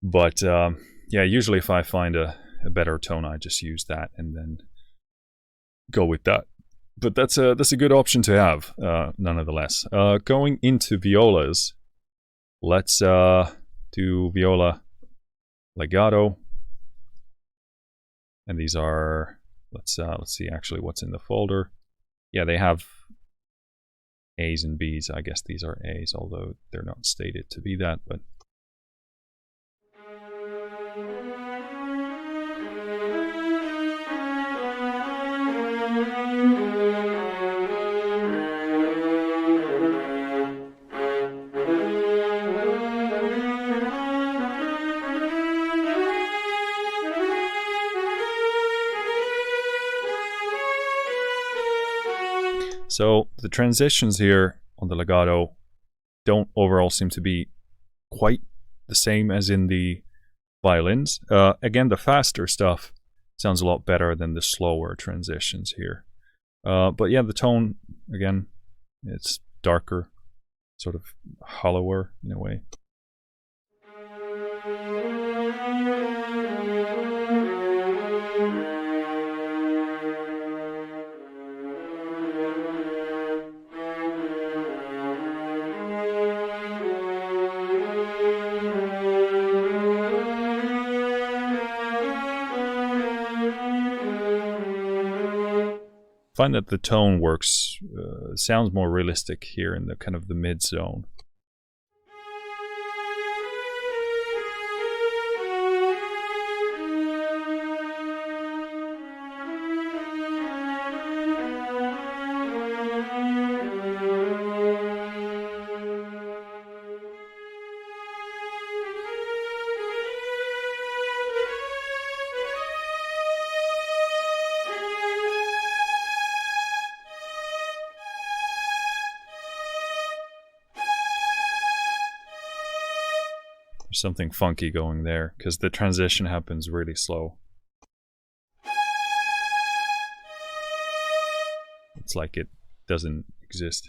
But yeah, usually if I find a better tone, I just use that and then go with that. But that's a good option to have, nonetheless. Going into violas, let's do Viola Legato, and these are, let's see actually what's in the folder. Yeah, they have A's and B's. I guess these are A's, although they're not stated to be that, but so the transitions here on the legato don't overall seem to be quite the same as in the violins. Again, the faster stuff sounds a lot better than the slower transitions here. But yeah, the tone, again, it's darker, sort of hollower in a way. I find that the tone works, sounds more realistic here in the kind of the mid zone. There's something funky going there because the transition happens really slow. It's like it doesn't exist.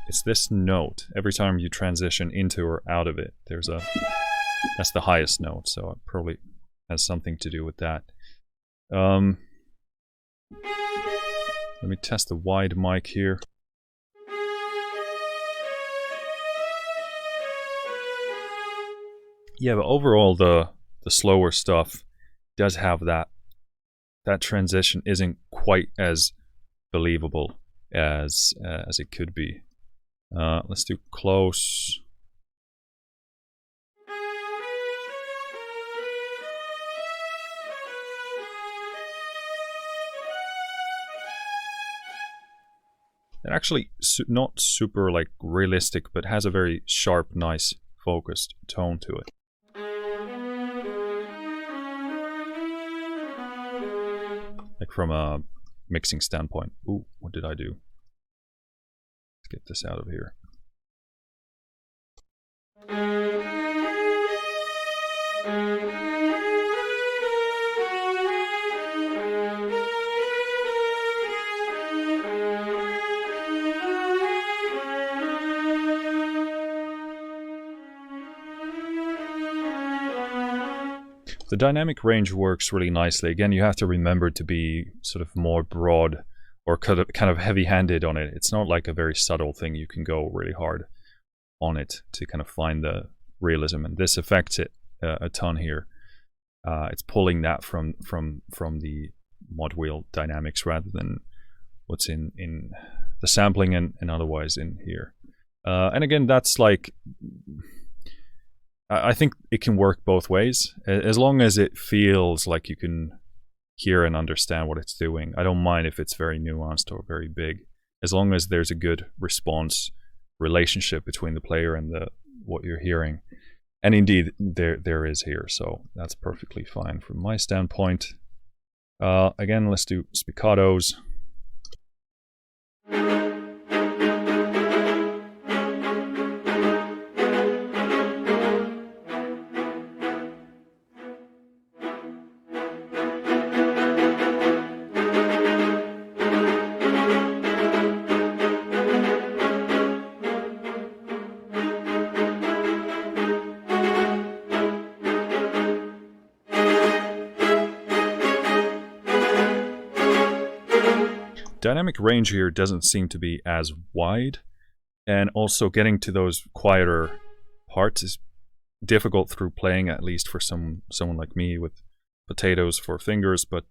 It's this note. Every time you transition into or out of it, there's a... That's the highest note, so it probably has something to do with that. Let me test the wide mic here. Yeah, but overall the slower stuff does have that transition isn't quite as believable as it could be. Let's do close. It actually not super like realistic, but has a very sharp, nice, focused tone to it. Like from a mixing standpoint. Ooh, what did I do? Let's get this out of here. The dynamic range works really nicely. Again, you have to remember to be sort of more broad or kind of heavy-handed on it. It's not like a very subtle thing. You can go really hard on it to kind of find the realism, and this affects it a ton here. It's pulling that from the mod wheel dynamics rather than what's in the sampling and otherwise in here. And again, that's like... I think it can work both ways, as long as it feels like you can hear and understand what it's doing. I don't mind if it's very nuanced or very big, as long as there's a good response relationship between the player and what you're hearing. And indeed, there is here, so that's perfectly fine from my standpoint. Again, let's do spiccatos. Dynamic range here doesn't seem to be as wide, and also getting to those quieter parts is difficult through playing, at least for someone like me with potatoes for fingers. But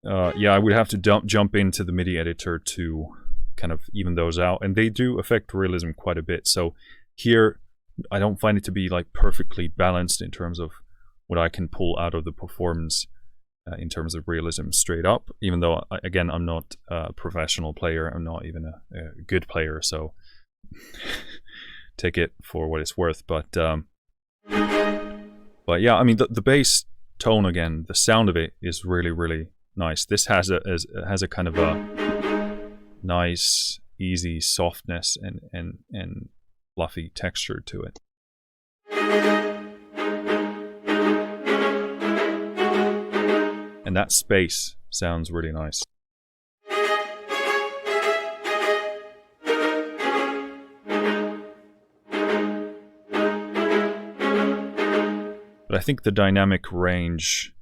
yeah, I would have to jump into the MIDI editor to kind of even those out, and they do affect realism quite a bit. So here, I don't find it to be like perfectly balanced in terms of what I can pull out of the performance. In terms of realism straight up, even though, again, I'm not a professional player, I'm not even a good player, so take it for what it's worth. But yeah, I mean, the bass tone, again, the sound of it is really, really nice. This has a kind of a nice, easy softness and fluffy texture to it. And that space sounds really nice. But I think the dynamic range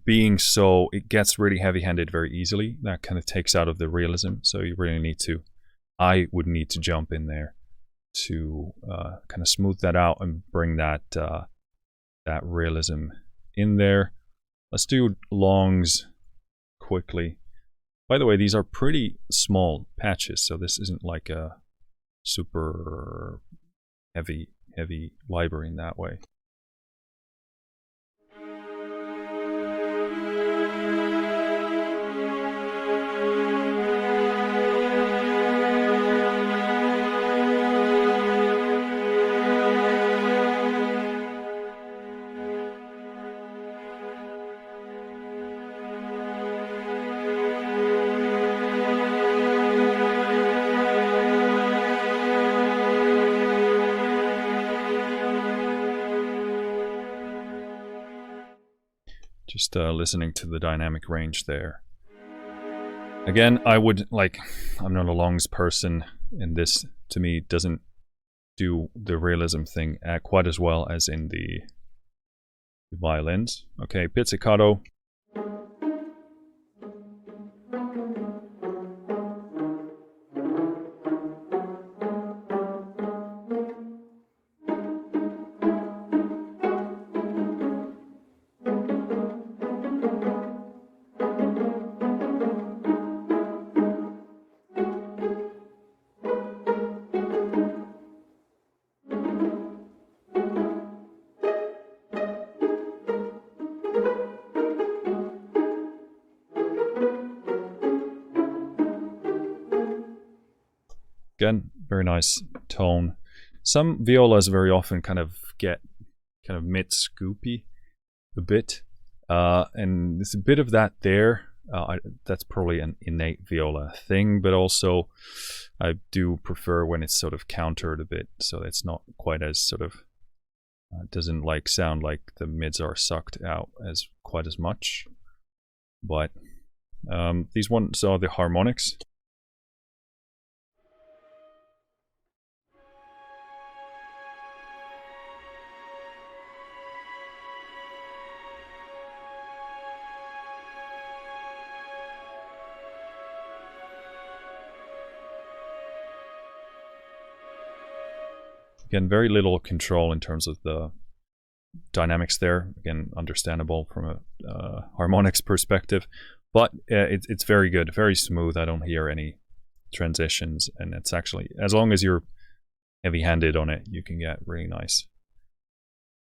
being so, it gets really heavy-handed very easily. That kind of takes out of the realism. So you really need to, I would need to jump in there to kind of smooth that out and bring that that realism in there. Let's do longs quickly. By the way, these are pretty small patches, so this isn't like a super heavy library in that way. Just listening to the dynamic range there. Again, I would like, I'm not a Longs person, and this to me doesn't do the realism thing quite as well as in the violins. Okay, Pizzicato. Again, very nice tone. Some violas very often kind of get kind of mid-scoopy a bit, and there's a bit of that there. That's probably an innate viola thing, but also I do prefer when it's sort of countered a bit, so it's not quite as sort of doesn't like sound like the mids are sucked out as quite as much. But these ones are the harmonics. Again, very little control in terms of the dynamics there. Again, understandable from a harmonics perspective, but it's very good, very smooth. I don't hear any transitions, and it's actually, as long as you're heavy-handed on it, you can get really nice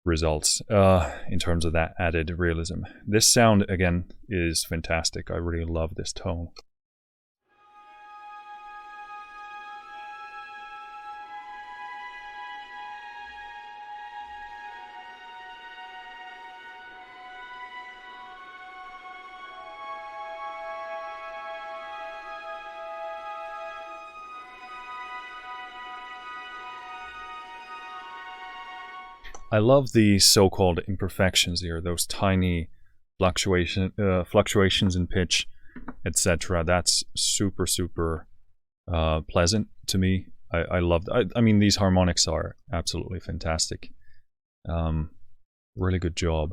results in terms of that added realism. This sound, again, is fantastic. I really love this tone. I love the so-called imperfections here, those tiny fluctuations in pitch, etc. That's super, super pleasant to me. I love that. I mean, these harmonics are absolutely fantastic. Really good job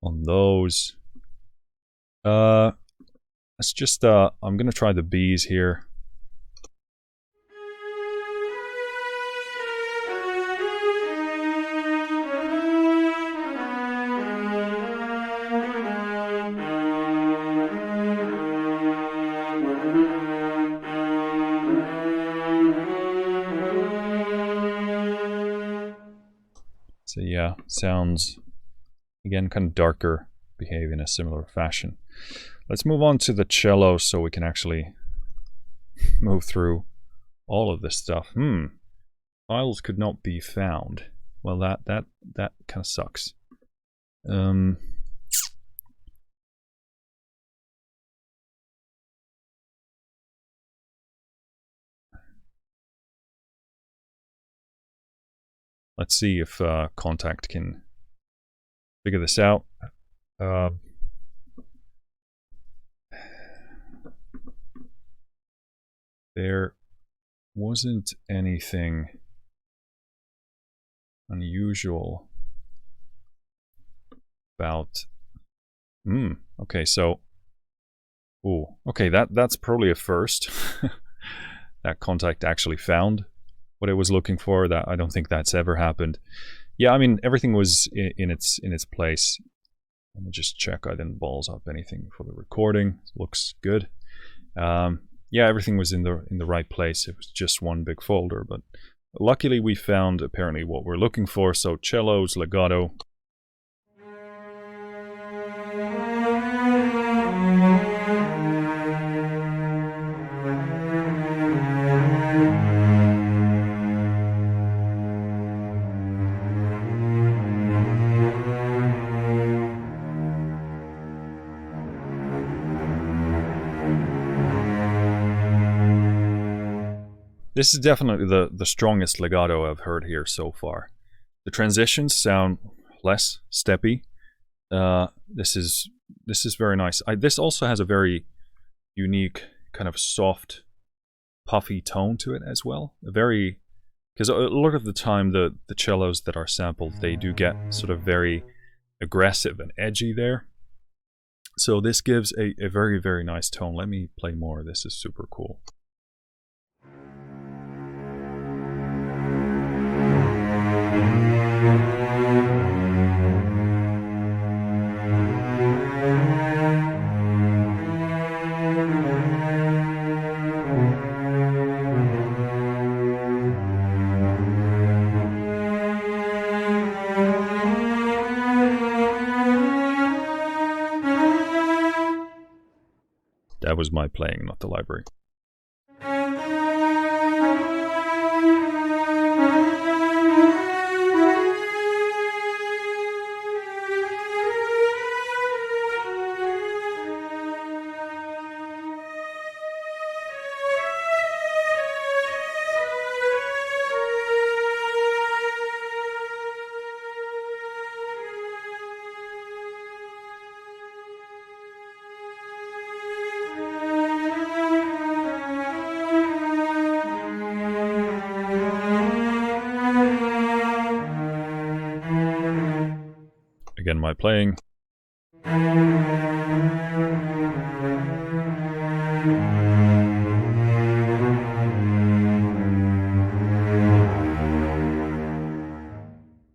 on those. Let's just, I'm going to try the Bs here. So yeah, sounds, again, kind of darker, behave in a similar fashion. Let's move on to the cello so we can actually move through all of this stuff. Files could not be found. Well, that kind of sucks. Let's see if Contact can figure this out. There wasn't anything unusual about. Okay, so. Ooh, okay, that's probably a first. That Contact actually found what it was looking for. That I don't think that's ever happened. Yeah, I mean, everything was in its place. Let me just check I didn't balls up anything for the recording. Looks good. Yeah, everything was in the right place. It was just one big folder, but luckily we found apparently what we're looking for. So Cellos Legato. This is definitely the strongest legato I've heard here so far. The transitions sound less steppy. This is very nice. This also has a very unique kind of soft, puffy tone to it as well. Because a lot of the time the cellos that are sampled, they do get sort of very aggressive and edgy there. So this gives a very, very nice tone. Let me play more. This is super cool. That was my playing, not the library. Again, my playing.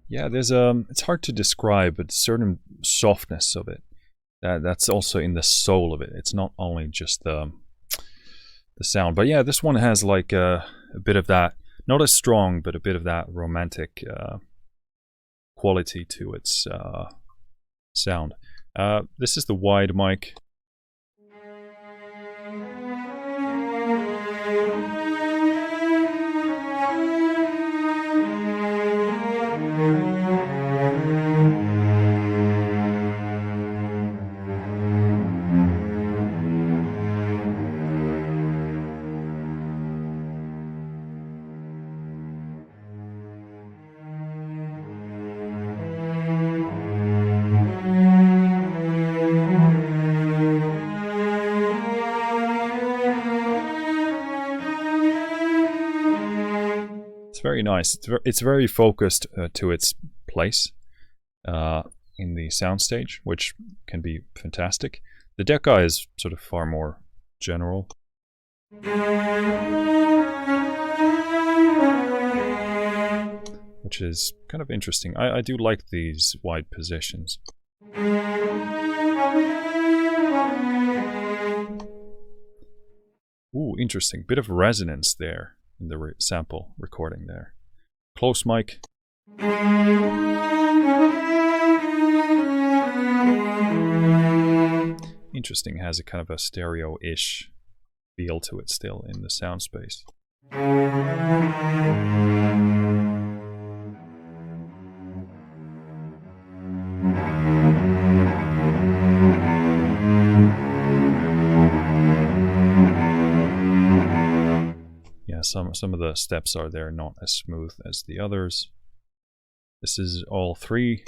Yeah, there's it's hard to describe, but a certain softness of it. That's also in the soul of it. It's not only just the sound, but yeah, this one has like a bit of that, not as strong, but a bit of that romantic quality to its sound. This is the wide mic. It's very nice. It's very focused to its place in the soundstage, which can be fantastic. The Decca is sort of far more general. Which is kind of interesting. I do like these wide positions. Ooh, interesting. Bit of resonance there in the sample recording there. Close mic. Interesting, has a kind of a stereo-ish feel to it still in the sound space. Yeah, some of the steps are there, not as smooth as the others. This is all three.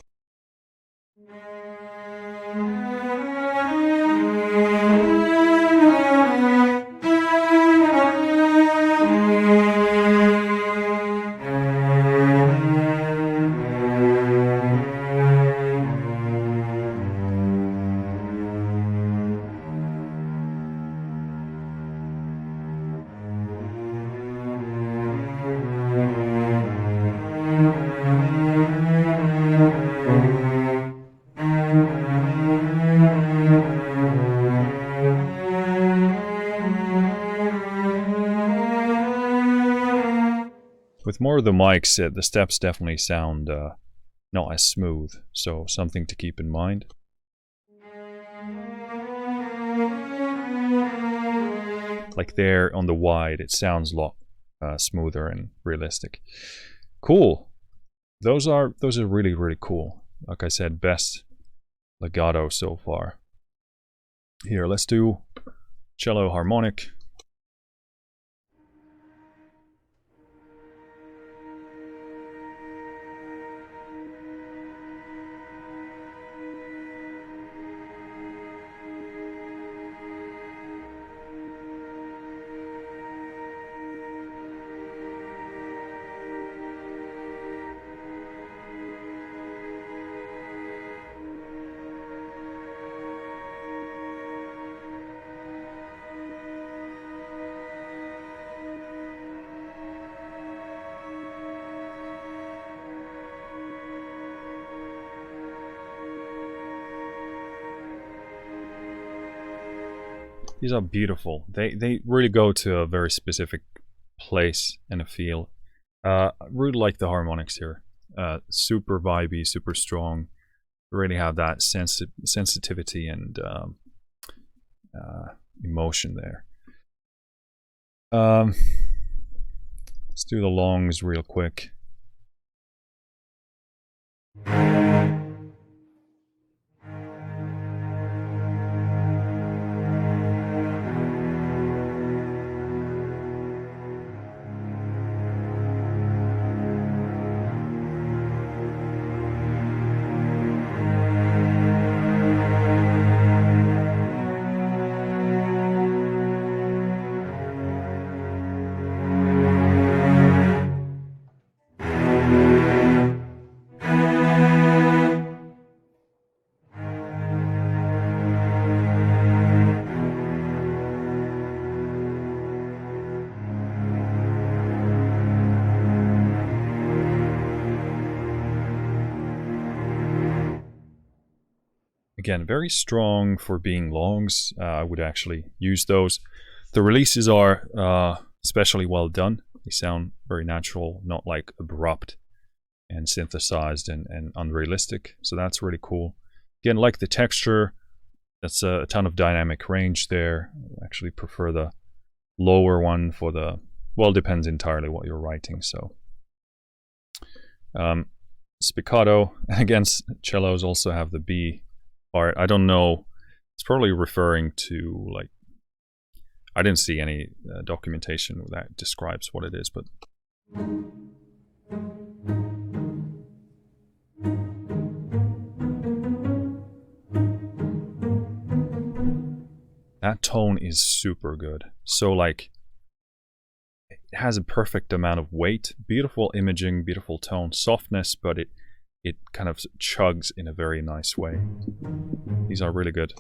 With more of the mics, the steps definitely sound not as smooth, so something to keep in mind. Like there on the wide, it sounds a lot smoother and realistic. Cool. Those are really, really cool. Like I said, best legato so far. Here, let's do cello harmonic. These are beautiful. They really go to a very specific place and a feel. I really like the harmonics here. Super vibey, super strong. Really have that sensitivity and emotion there. Let's do the longs real quick. Again, very strong for being longs. I would actually use those. The releases are especially well done. They sound very natural, not like abrupt and synthesized and unrealistic. So that's really cool. Again, like the texture, that's a ton of dynamic range there. I actually prefer the lower one for the, well, it depends entirely what you're writing. So spiccato, again, cellos also have the B part. I don't know, it's probably referring to, like, I didn't see any documentation that describes what it is, but that tone is super good. So like, it has a perfect amount of weight, beautiful imaging, beautiful tone, softness, but it kind of chugs in a very nice way. These are really good.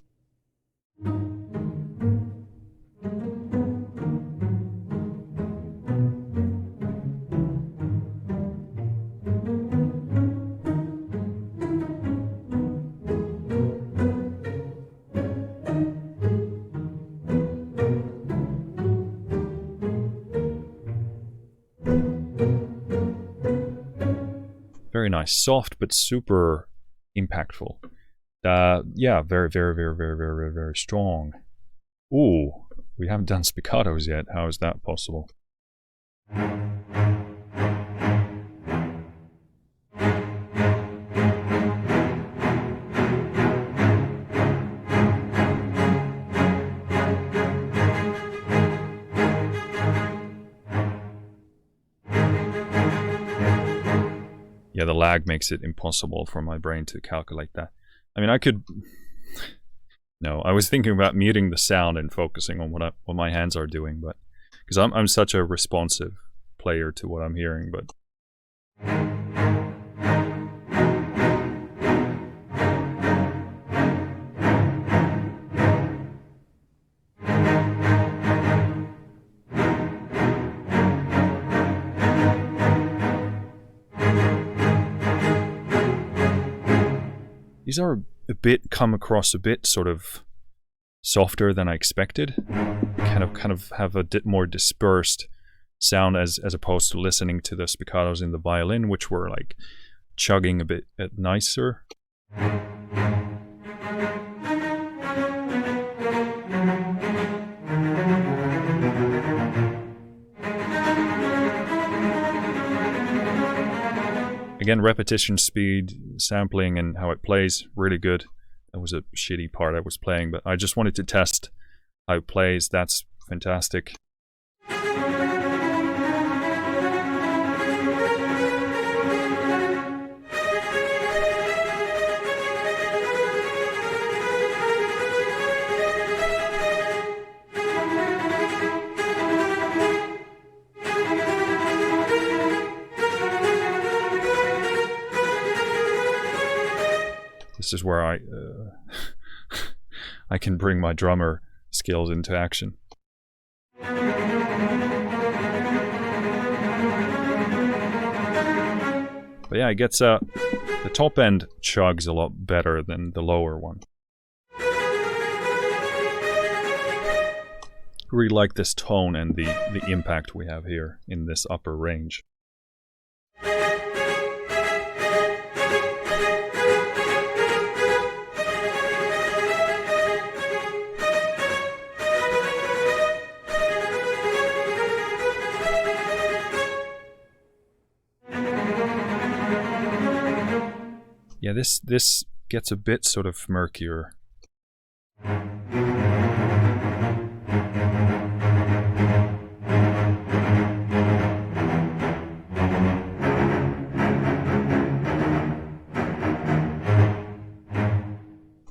Very nice, soft but super impactful. Yeah, very, very, very, very, very, very, very strong. Ooh, we haven't done spiccatos yet. How is that possible? Yeah, the lag makes it impossible for my brain to calculate that. I mean, I could... No, I was thinking about muting the sound and focusing on what my hands are doing, but because I'm such a responsive player to what I'm hearing, but... These are come across a bit sort of softer than I expected. Kind of have a bit more dispersed sound as opposed to listening to the spiccatos in the violin, which were like chugging a bit nicer. Again, repetition speed, sampling, and how it plays, really good. That was a shitty part I was playing, but I just wanted to test how it plays. That's fantastic. This is where I can bring my drummer skills into action. But yeah, it gets the top end chugs a lot better than the lower one. really like this tone and the impact we have here in this upper range. Yeah, this gets a bit sort of murkier.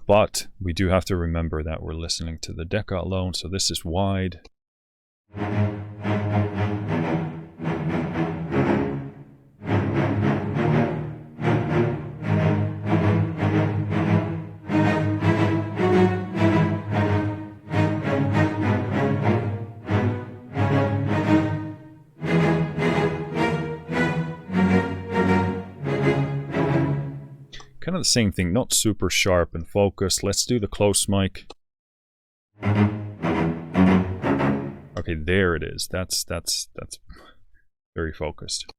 But we do have to remember that we're listening to the Decca alone, so this is wide. Kind of the same thing, not super sharp and focused. Let's do the close mic. Okay, there it is. That's very focused.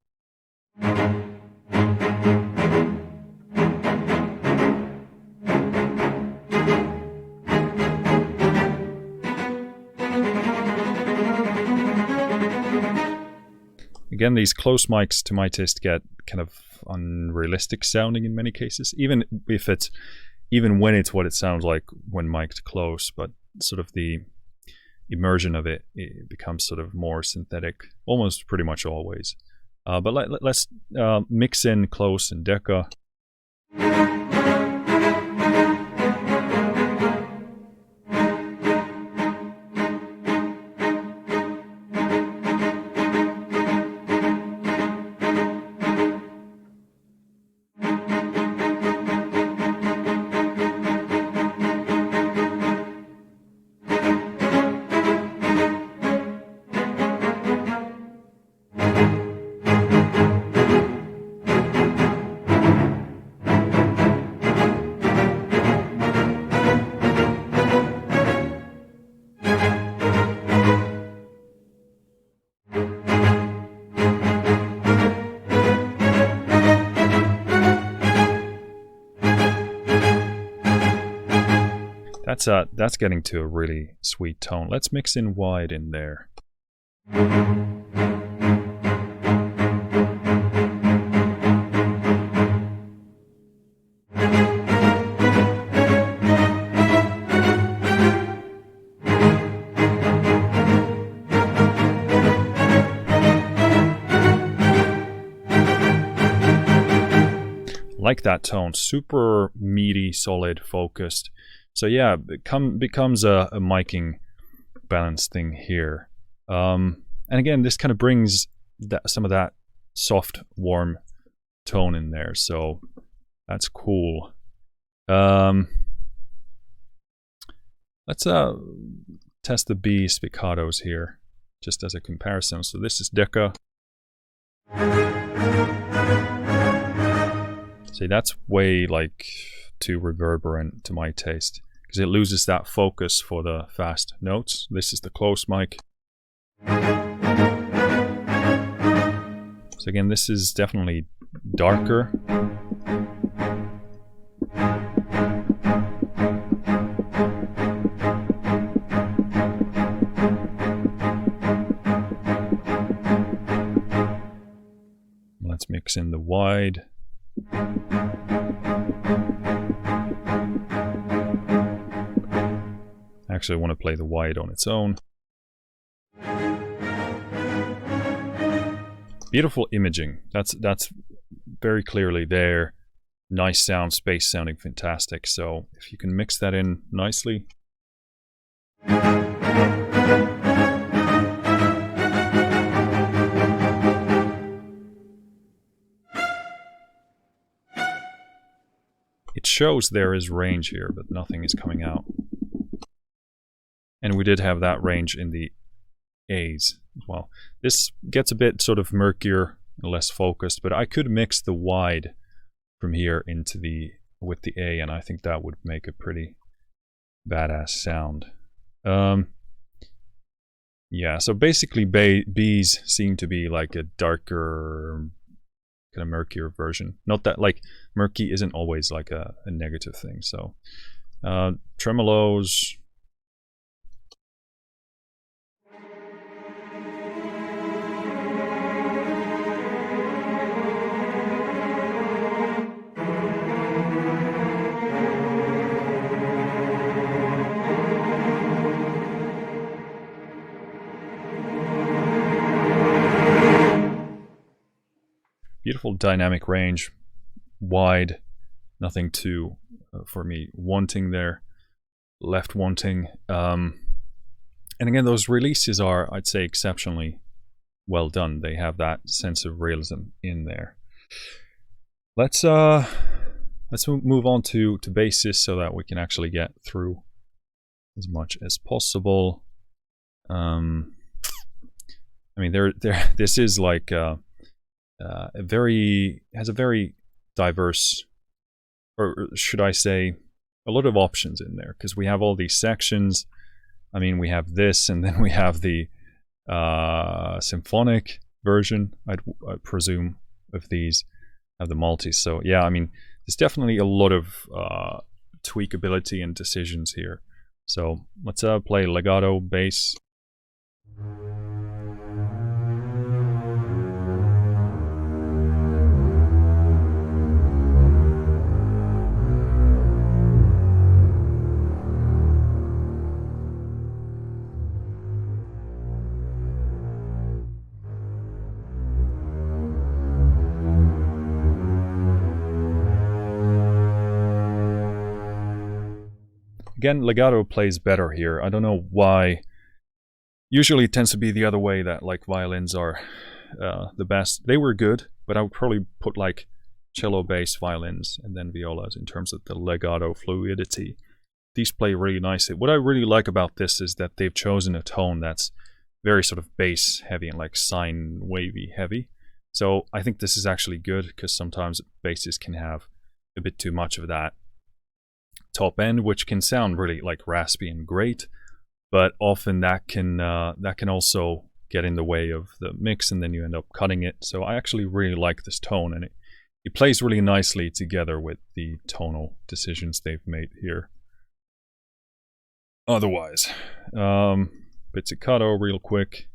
Again, these close mics to my taste get kind of unrealistic sounding in many cases, even when it's what it sounds like when mic'd close, but sort of the immersion of it becomes sort of more synthetic, almost pretty much always. But let's mix in close and Decca. That's getting to a really sweet tone. Let's mix in wide in there. Like that tone, super meaty, solid, focused. So yeah, becomes a miking balance thing here. And again, this kind of brings some of that soft, warm tone in there. So that's cool. Let's test the B spiccatos here, just as a comparison. So this is Decca. See, that's way like too reverberant to my taste, because it loses that focus for the fast notes. This is the close mic. So again, this is definitely darker. Let's mix in the wide. Actually, I want to play the wide on its own. Beautiful imaging. That's very clearly there. Nice sound, space sounding fantastic. So if you can mix that in nicely. It shows there is range here, but nothing is coming out. And we did have that range in the A's as well. This gets a bit sort of murkier and less focused, but I could mix the wide from here into with the A, and I think that would make a pretty badass sound. Yeah, so basically Bs seem to be like a darker, kind of murkier version. Not that like murky isn't always like a negative thing. So tremolos. Beautiful dynamic range, wide, nothing too, for me, wanting there, left wanting. And again, those releases are, I'd say, exceptionally well done. They have that sense of realism in there. Let's move on to basses so that we can actually get through as much as possible. I mean, this is like has a very diverse, or should I say, a lot of options in there, because we have all these sections. I mean, we have this, and then we have the symphonic version, I presume, of these, have the multis. So yeah, I mean, there's definitely a lot of tweakability and decisions here. So let's play legato bass. Again, legato plays better here. I don't know why. Usually it tends to be the other way, that like violins are the best. They were good, but I would probably put like cello bass violins and then violas in terms of the legato fluidity. These play really nicely. What I really like about this is that they've chosen a tone that's very sort of bass heavy and like sine wavy heavy. So I think this is actually good, because sometimes basses can have a bit too much of that top end, which can sound really like raspy and great, but often that can also get in the way of the mix, and then you end up cutting it. So I actually really like this tone, and it plays really nicely together with the tonal decisions they've made here. Otherwise, pizzicato real quick.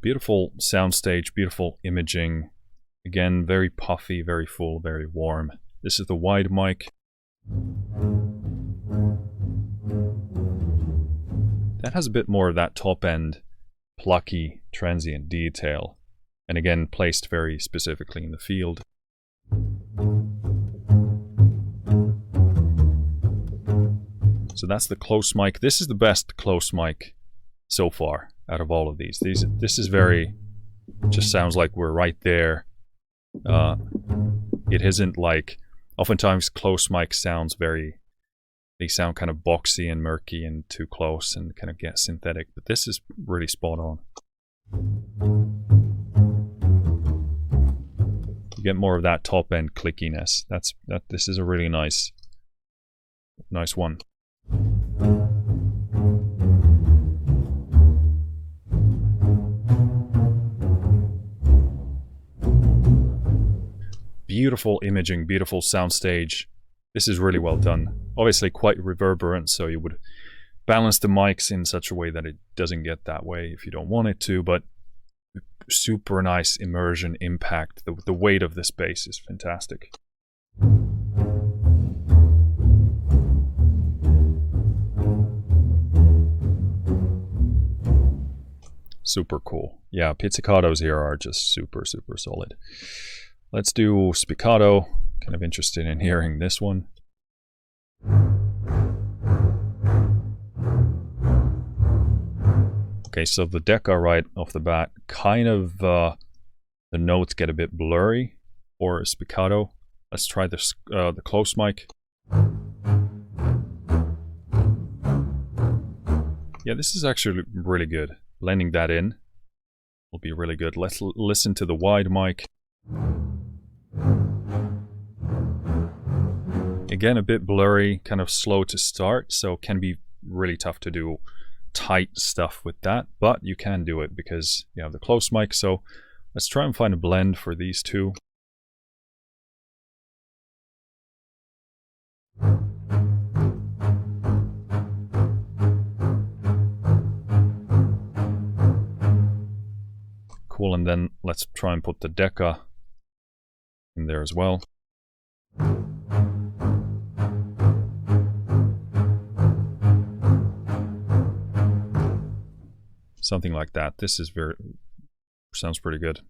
Beautiful soundstage, beautiful imaging. Again, very puffy, very full, very warm. This is the wide mic. That has a bit more of that top end, plucky, transient detail. And again, placed very specifically in the field. So that's the close mic. This is the best close mic so far out of all of these. This is very, just sounds like we're right there. It isn't like, oftentimes close mic sounds very, they sound kind of boxy and murky and too close and kind of get synthetic, but this is really spot on. You get more of that top end clickiness. This is a really nice one. Beautiful imaging, beautiful soundstage. This is really well done. Obviously quite reverberant, so you would balance the mics in such a way that it doesn't get that way if you don't want it to, but super nice immersion impact. The weight of this bass is fantastic. Super cool. Yeah, pizzicatos here are just super, super solid. Let's do spiccato. Kind of interested in hearing this one. Okay, so the decca right off the bat, kind of the notes get a bit blurry for spiccato. Let's try this, the close mic. Yeah, this is actually really good. Blending that in will be really good. Let's listen to the wide mic. Again, a bit blurry, kind of slow to start, so it can be really tough to do tight stuff with that, but you can do it because you have the close mic. So let's try and find a blend for these two. Cool, and then let's try and put the Decca in there as well. Something like that. This is sounds pretty good.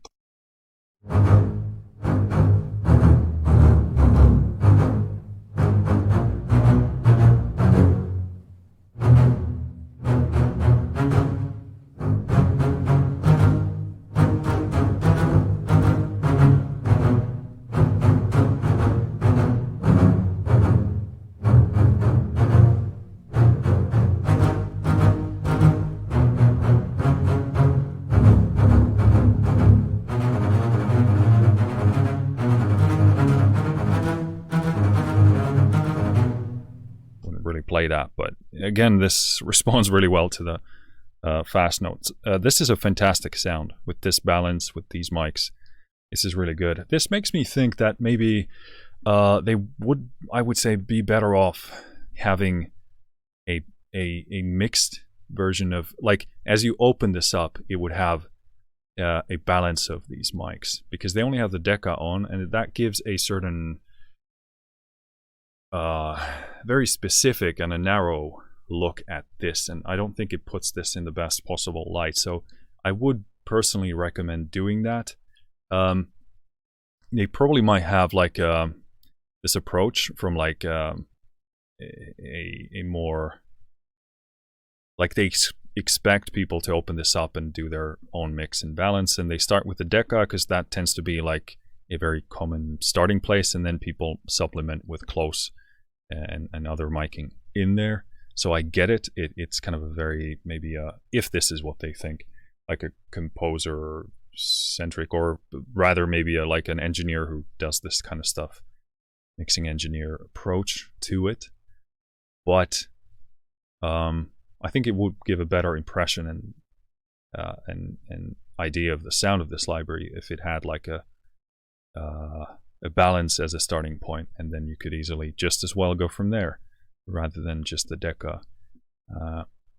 Play that, but again, this responds really well to the fast notes. This is a fantastic sound with this balance, with these mics. This is really good. This makes me think that maybe they would, I would say, be better off having a mixed version of, like, as you open this up, it would have a balance of these mics, because they only have the Decca on, and that gives a certain very specific and a narrow look at this, and I don't think it puts this in the best possible light. So I would personally recommend doing that. They probably might have like this approach from like a more, like, they expect people to open this up and do their own mix and balance, and they start with the Decca because that tends to be like a very common starting place, and then people supplement with close and other miking in there. So I get it. It's kind of a very, maybe if this is what they think, like a composer centric, or rather maybe like an engineer who does this kind of stuff, mixing engineer approach to it. But I think it would give a better impression and idea of the sound of this library if it had like a balance as a starting point, and then you could easily just as well go from there rather than just the Decca.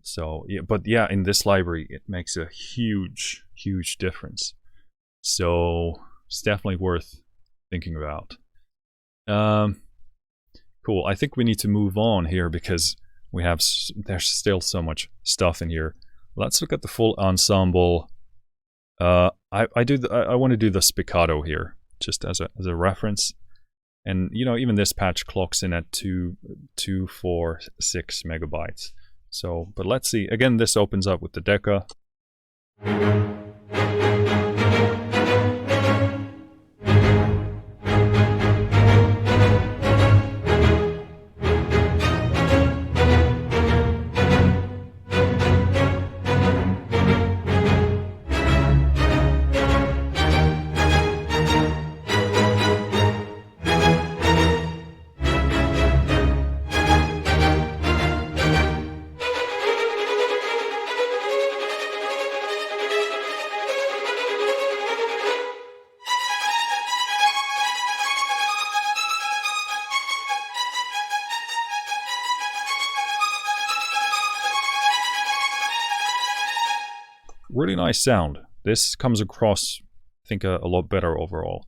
So yeah, but yeah, in this library it makes a huge difference, so it's definitely worth thinking about. Cool. I think we need to move on here because we have, there's still so much stuff in here. Let's look at the full ensemble. I want to do the spiccato here, just as a reference. And you know, even this patch clocks in at 246 megabytes. So, but let's see. Again, this opens up with the Decca. Really nice sound. This comes across, I think, a lot better overall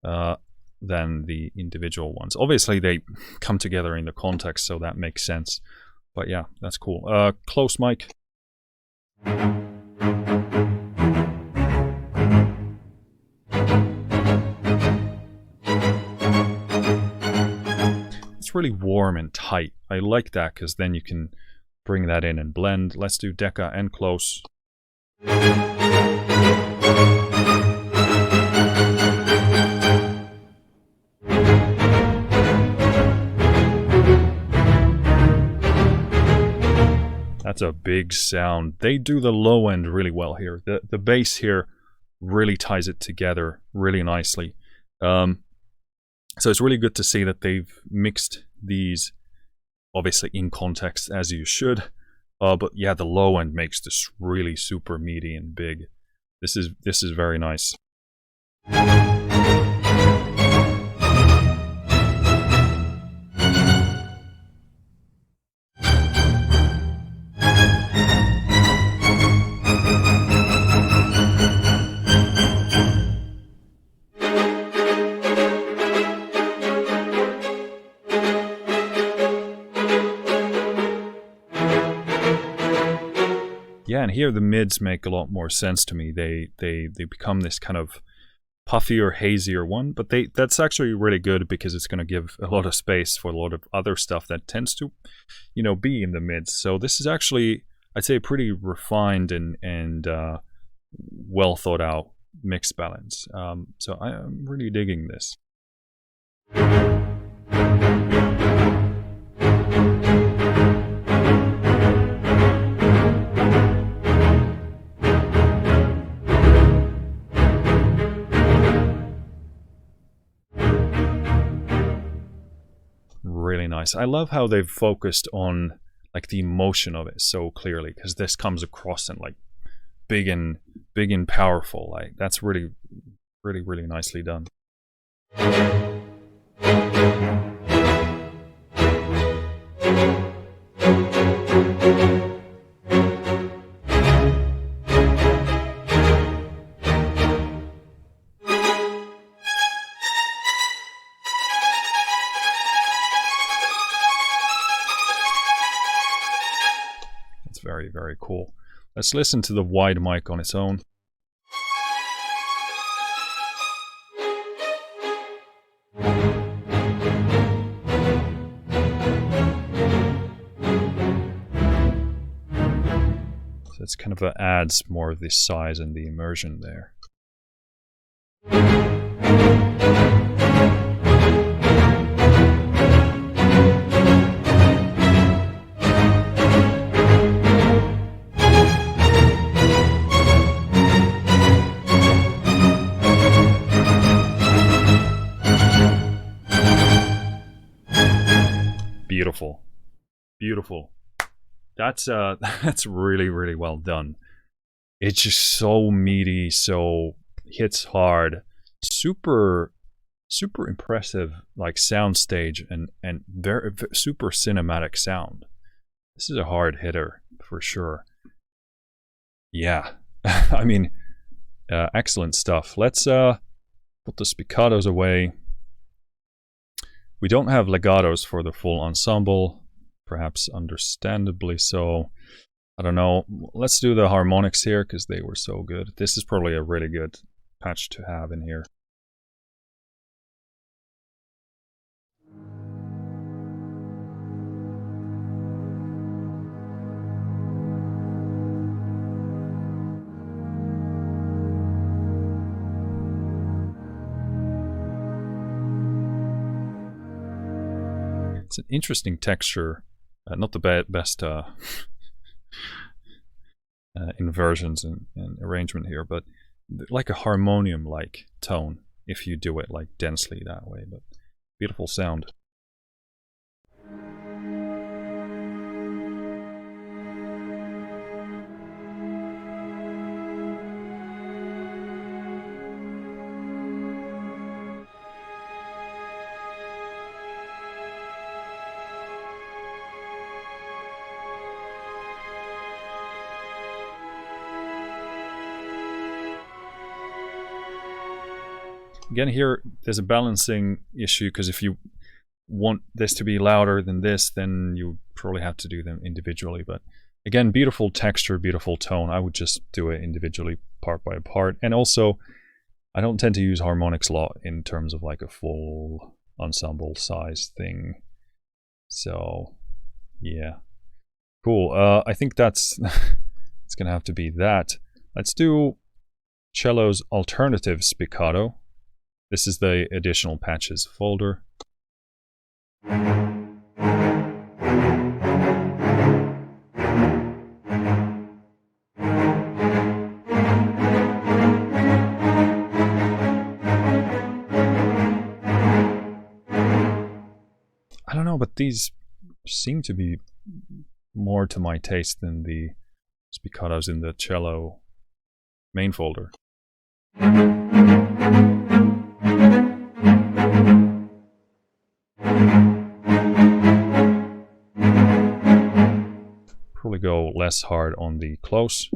than the individual ones. Obviously, they come together in the context, so that makes sense. But yeah, that's cool. Close mic. It's really warm and tight. I like that because then you can bring that in and blend. Let's do Decca and close. That's a big sound. They do the low end really well here. The bass here really ties it together really nicely. So it's really good to see that they've mixed these, obviously in context as you should, but yeah, the low end makes this really super meaty and big. This is very nice. Yeah, and here the mids make a lot more sense to me. They become this kind of puffier, hazier one, but that's actually really good because it's going to give a lot of space for a lot of other stuff that tends to, you know, be in the mids. So this is actually, I'd say, pretty refined and well thought out mix balance. So I'm really digging this. Really nice. I love how they've focused on like the emotion of it so clearly, because this comes across in like big and powerful. Like that's really nicely done. Very cool. Let's listen to the wide mic on its own. So it's kind of adds more of the size and the immersion there. Beautiful. That's really well done. It's just so meaty, so hits hard, super impressive, like soundstage and very super cinematic sound. This is a hard hitter for sure. Yeah, I mean, excellent stuff. Let's put the spiccatos away. We don't have legatos for the full ensemble, perhaps understandably so. I don't know. Let's do the harmonics here because they were so good. This is probably a really good patch to have in here. It's an interesting texture, not the best inversions and arrangement here, but like a harmonium-like tone if you do it like densely that way, but beautiful sound. Again, here there's a balancing issue because if you want this to be louder than this, then you probably have to do them individually. But again, beautiful texture, beautiful tone. I would just do it individually, part by part. And also, I don't tend to use harmonics a lot in terms of like a full ensemble size thing. So, yeah. Cool. I think that's it's gonna have to be that. Let's do Cello's Alternative Spiccato. This is the additional patches folder. these seem to be more to my taste than the spiccatos in the cello main folder. Probably go less hard on the close.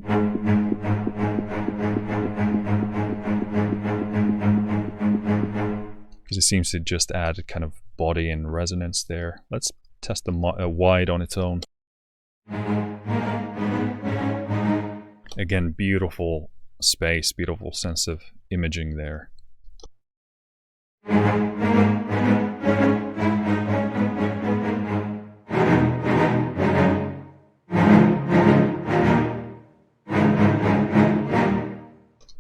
Because it seems to just add kind of body and resonance there. Let's test the wide on its own. Again, beautiful space, beautiful sense of imaging there.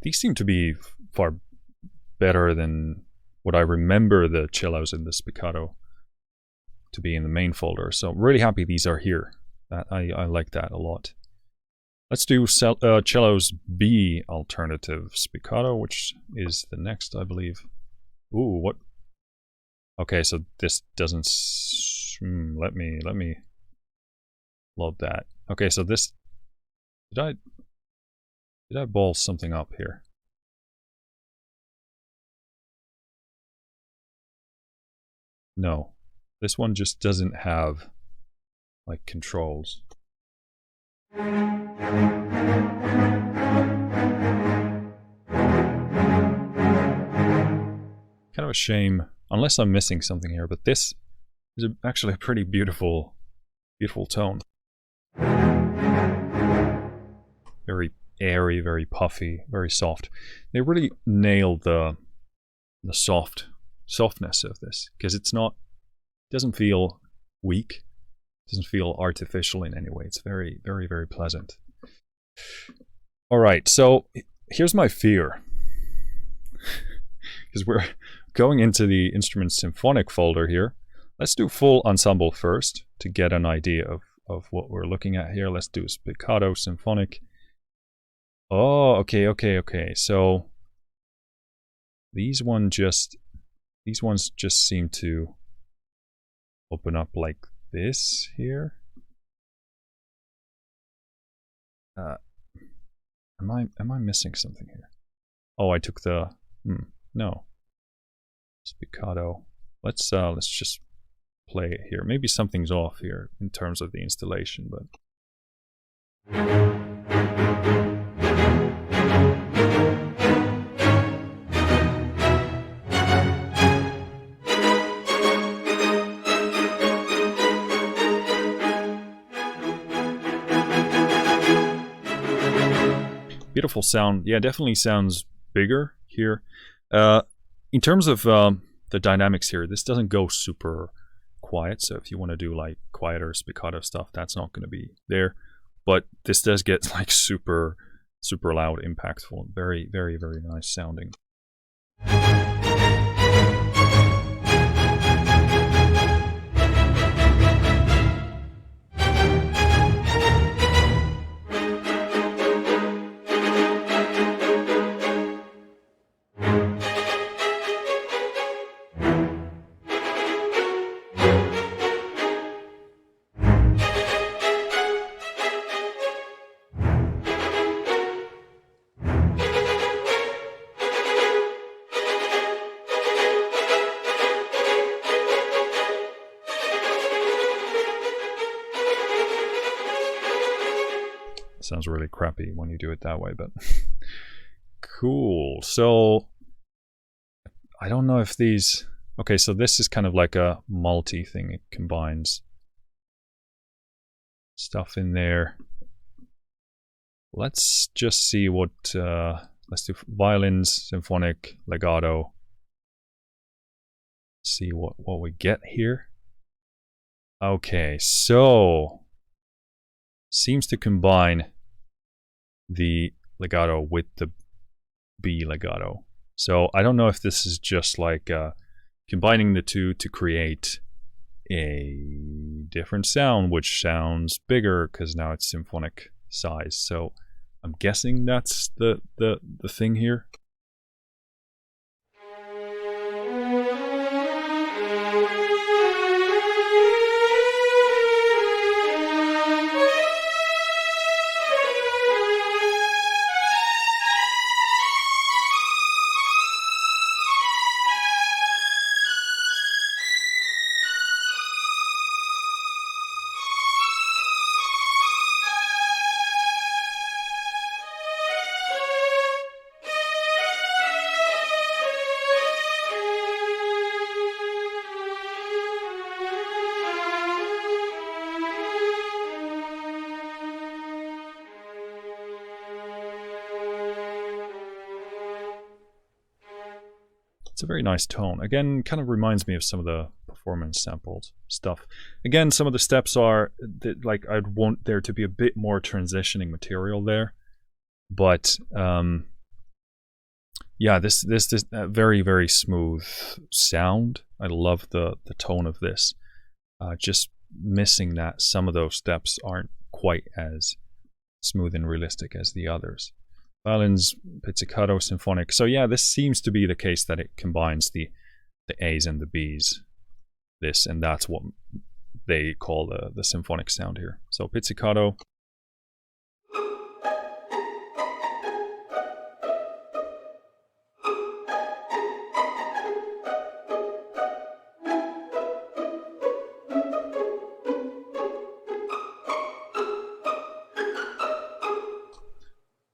These seem to be far better than what I remember the cellos in the spiccato to be in the main folder. So I'm really happy these are here. I like that a lot. Let's do cellos B alternative spiccato, which is the next, I believe. Ooh, what? Okay, so this doesn't. Let me load that. Okay, so this. Did I ball something up here? No, this one just doesn't have like controls. Kind of a shame, unless I'm missing something here, but this is actually a pretty beautiful tone. Very airy, very puffy, very soft. They really nailed the softness of this, because it doesn't feel weak, doesn't feel artificial in any way. It's very, very, very pleasant. All right, so here's my fear, because we're going into the Instrument Symphonic folder here. Let's do full ensemble first to get an idea of what we're looking at here. Let's do spiccato, symphonic. Oh, okay. So these ones just seem to open up like this here. Am I missing something here? Oh, I took the no spiccato. Let's just play it here. Maybe something's off here in terms of the installation, but. Beautiful sound. Yeah, definitely sounds bigger here. In terms of the dynamics here, this doesn't go super quiet. So if you want to do like quieter spiccato stuff, that's not going to be there. But this does get like super loud, impactful, very, very, very nice sounding. Sounds really crappy when you do it that way, but cool. So I don't know if these. Okay, so this is kind of like a multi thing. It combines stuff in there. Let's just see what. Let's do Violins Symphonic Legato. See what we get here. Okay, so seems to combine the legato with the B legato. So I don't know if this is just like combining the two to create a different sound, which sounds bigger because now it's symphonic size. So I'm guessing that's the thing here. It's a very nice tone. Again, kind of reminds me of some of the performance sampled stuff. Again, some of the steps are like I'd want there to be a bit more transitioning material there, but yeah, this very, very smooth sound. I love the tone of this. Just missing that some of those steps aren't quite as smooth and realistic as the others. Violins Pizzicato Symphonic. So yeah, this seems to be the case that it combines the A's and the B's. This, and that's what they call the symphonic sound here. So Pizzicato.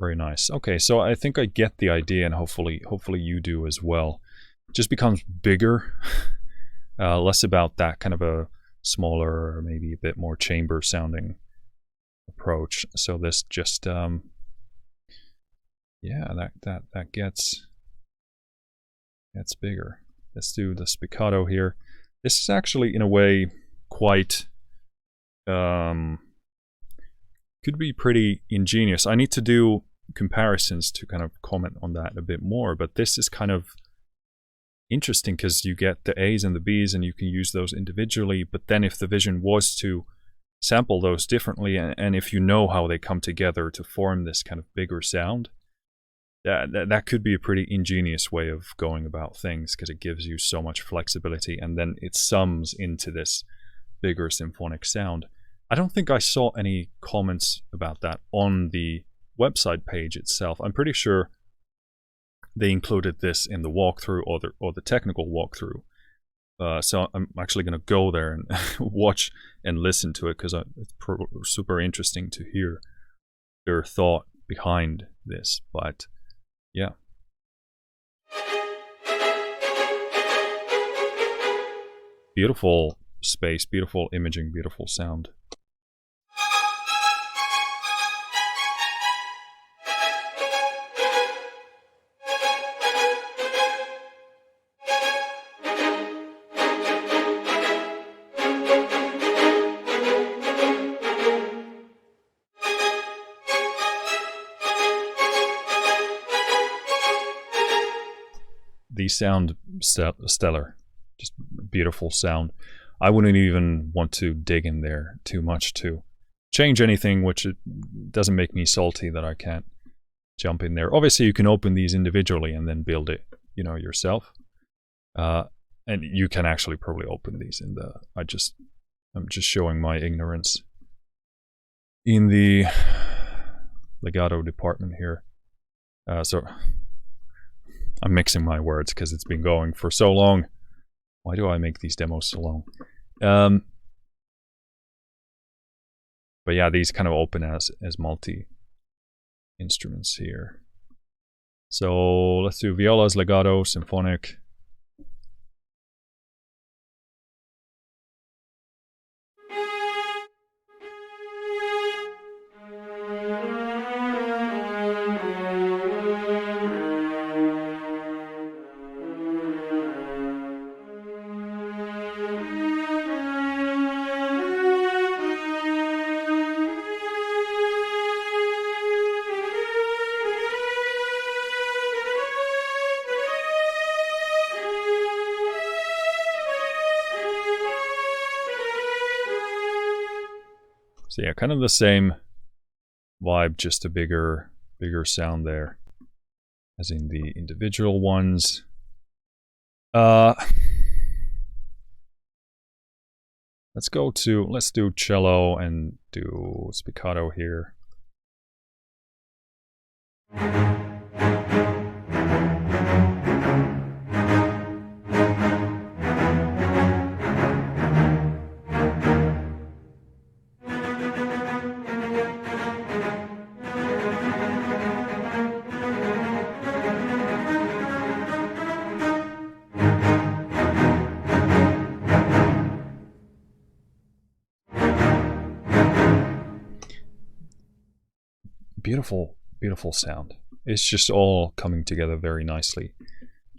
Very nice. Okay, so I think I get the idea, and hopefully you do as well. It just becomes bigger, less about that kind of a smaller, or maybe a bit more chamber sounding approach. So this just, yeah, that gets bigger. Let's do the spiccato here. This is actually, in a way, quite could be pretty ingenious. I need to do comparisons to kind of comment on that a bit more, but this is kind of interesting because you get the A's and the B's and you can use those individually, but then if the vision was to sample those differently, and if you know how they come together to form this kind of bigger sound, that could be a pretty ingenious way of going about things, because it gives you so much flexibility, and then it sums into this bigger symphonic sound. I don't think I saw any comments about that on the website page itself. I'm pretty sure they included this in the walkthrough or the technical walkthrough. So I'm actually going to go there and watch and listen to it, because it's super interesting to hear their thought behind this. But yeah. Beautiful space, beautiful imaging, beautiful sound. These sound stellar, just beautiful sound. I wouldn't even want to dig in there too much to change anything, which it doesn't make me salty that I can't jump in there. Obviously, you can open these individually and then build it, you know, yourself. And you can actually probably open these in the. I'm just showing my ignorance in the legato department here. So I'm mixing my words because it's been going for so long. Why do I make these demos so long? But yeah, these kind of open as multi instruments here. So let's do Violas Legato Symphonic. So yeah, kind of the same vibe, just a bigger sound there, as in the individual ones. Let's do cello and do spiccato here. Beautiful, beautiful sound. It's just all coming together very nicely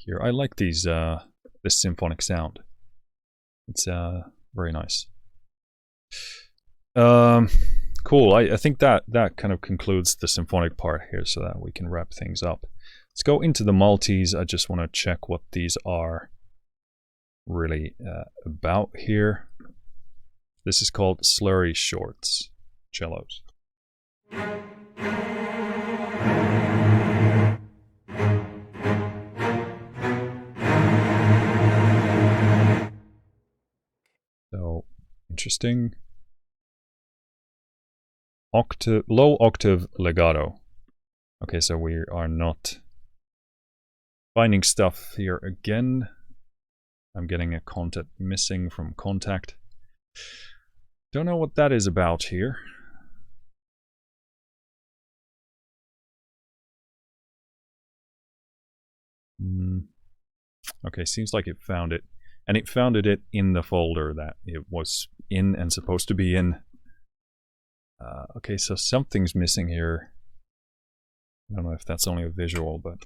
here. I like these this symphonic sound. It's very nice. Cool. I think that kind of concludes the symphonic part here, so that we can wrap things up. Let's go into the multis. I just want to check what these are really about here. This is called slurry shorts cellos. So interesting. Low octave legato. Okay, so we are not finding stuff here again. I'm getting a contact missing from contact. Don't know what that is about here. Okay, seems like it found it. And it found it in the folder that it was in and supposed to be in. Okay, so something's missing here. I don't know if that's only a visual, but...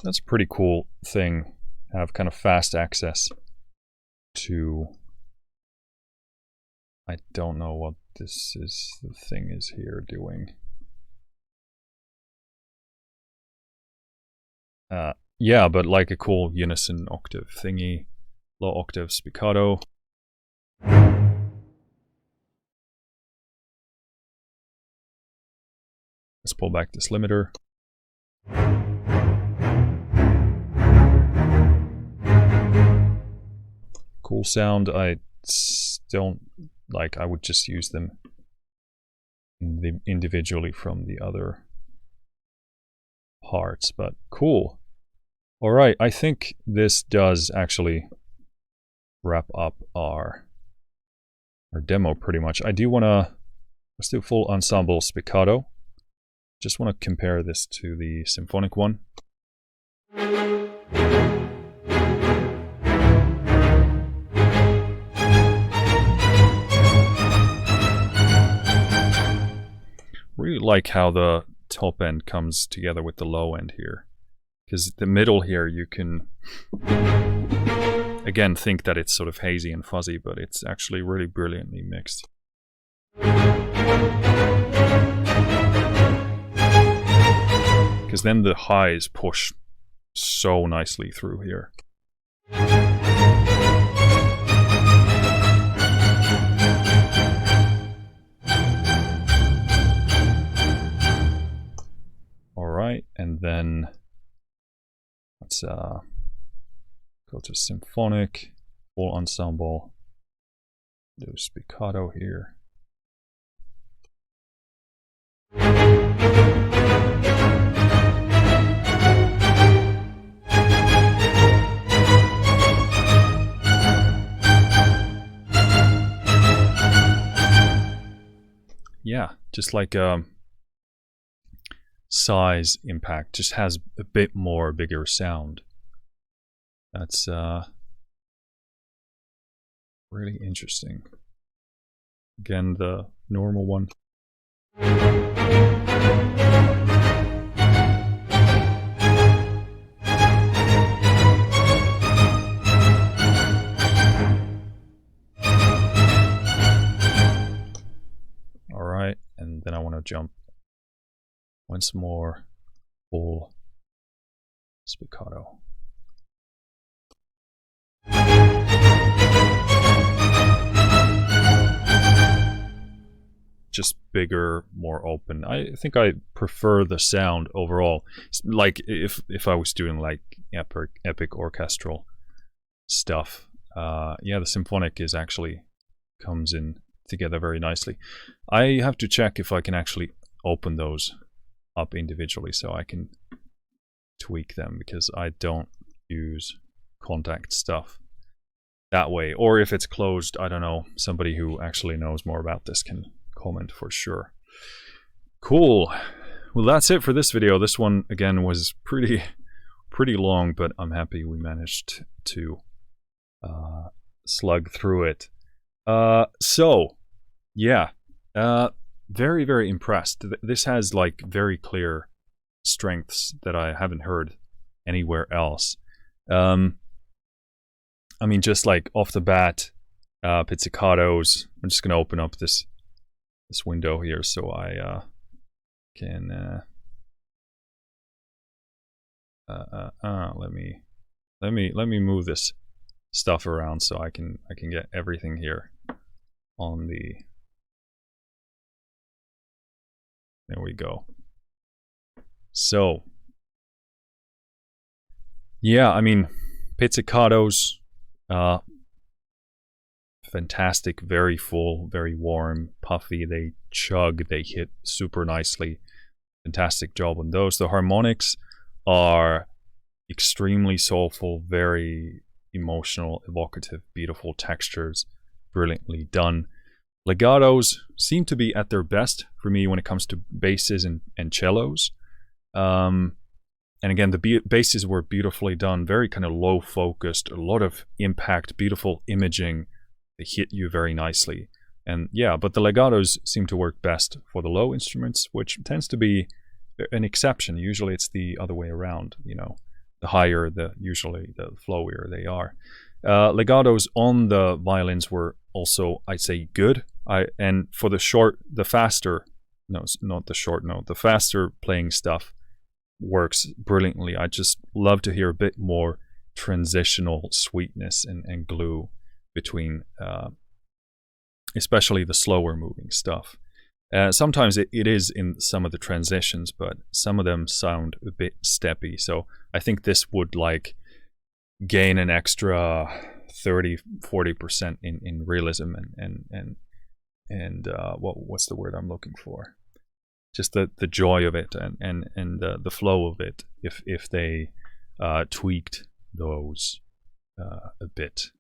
That's a pretty cool thing, have kind of fast access to... I don't know what this is, the thing is here doing. Yeah, but like a cool unison octave thingy, low octave spiccato. Let's pull back this limiter. Cool sound. I don't like, I would just use them individually from the other parts, but cool. All right, I think this does actually wrap up our demo pretty much. I do want to, let's do full ensemble spiccato. Just want to compare this to the symphonic one. Really like how the top end comes together with the low end here, because the middle here you can again think that it's sort of hazy and fuzzy, but it's actually really brilliantly mixed. Because then the highs push so nicely through here. Alright, and then let's go to symphonic, full ensemble, do spiccato here. Yeah, just like size impact, just has a bit more bigger sound. That's really interesting. Again, the normal one. All right, and then I want to jump once more, full spiccato. Just bigger, more open. I think I prefer the sound overall. Like if I was doing like epic orchestral stuff, yeah, the symphonic is actually comes in together very nicely. I have to check if I can actually open those up individually so I can tweak them, because I don't use contact stuff that way. Or if it's closed, I don't know, somebody who actually knows more about this can comment for sure. Cool. Well, that's it for this video. This one again was pretty long, but I'm happy we managed to slug through it. So yeah, very impressed. This has like very clear strengths that I haven't heard anywhere else. I mean, just like off the bat, pizzicatos. I'm just gonna open up this window here so I can let me move this stuff around so I can get everything here on the. There we go. So yeah, I mean, pizzicatos, fantastic, very full, very warm, puffy. They chug, they hit super nicely. Fantastic job on those. The harmonics are extremely soulful, very emotional, evocative, beautiful textures, brilliantly done. Legatos seem to be at their best for me when it comes to basses and cellos. And again, the basses were beautifully done, very kind of low focused, a lot of impact, beautiful imaging. They hit you very nicely. And yeah, but the legatos seem to work best for the low instruments, which tends to be an exception. Usually it's the other way around, you know. The higher, usually the flowier they are. Legatos on the violins were also, I'd say, good. And for the faster playing stuff works brilliantly. I just love to hear a bit more transitional sweetness and glue between, especially the slower moving stuff. Sometimes it is in some of the transitions, but some of them sound a bit steppy. So I think this would like gain an extra 30-40% in realism and what's the word I'm looking for? Just the joy of it and the flow of it if they tweaked those a bit.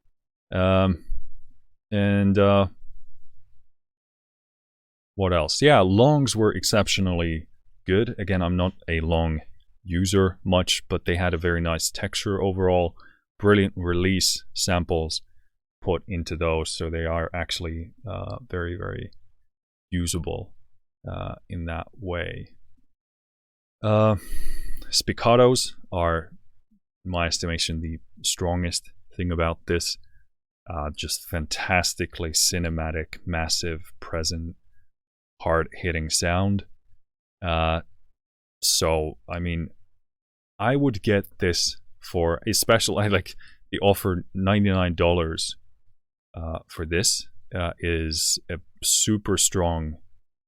What else? Yeah, longs were exceptionally good. Again, I'm not a long user much, but they had a very nice texture overall. Brilliant release samples put into those, so they are actually very usable in that way. Spiccatos are, in my estimation, the strongest thing about this. Just fantastically cinematic, massive, present, hard-hitting sound. So, I mean, I would get this for a special, like the offer $99 for this is a super strong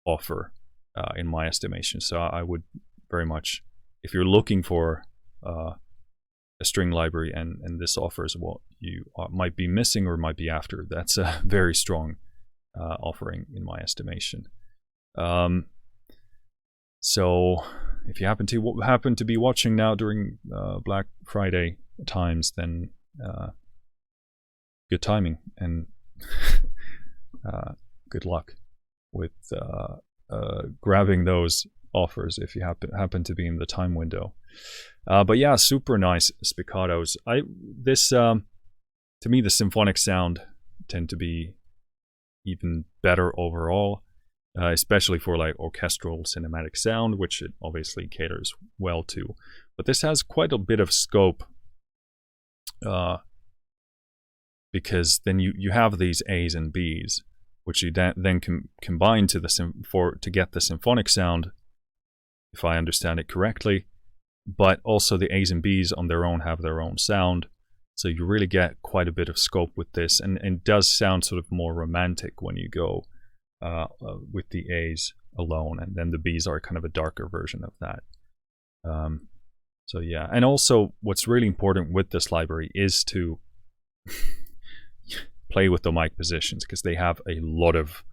offer in my estimation. So I would very much, if you're looking for a string library and this offers what you might be missing or might be after, that's a very strong offering in my estimation. So if you happen to be watching now during Black Friday times, then good timing and good luck with grabbing those offers if you happen to be in the time window. But yeah, super nice spiccatos. To me, the symphonic sound tend to be even better overall. Especially for like orchestral cinematic sound, which it obviously caters well to. But this has quite a bit of scope because then you have these A's and B's, which you then can combine to get the symphonic sound, if I understand it correctly. But also the A's and B's on their own have their own sound, so you really get quite a bit of scope with this, and it does sound sort of more romantic when you go with the A's alone, and then the B's are kind of a darker version of that. So yeah, and also what's really important with this library is to play with the mic positions, because they have a lot of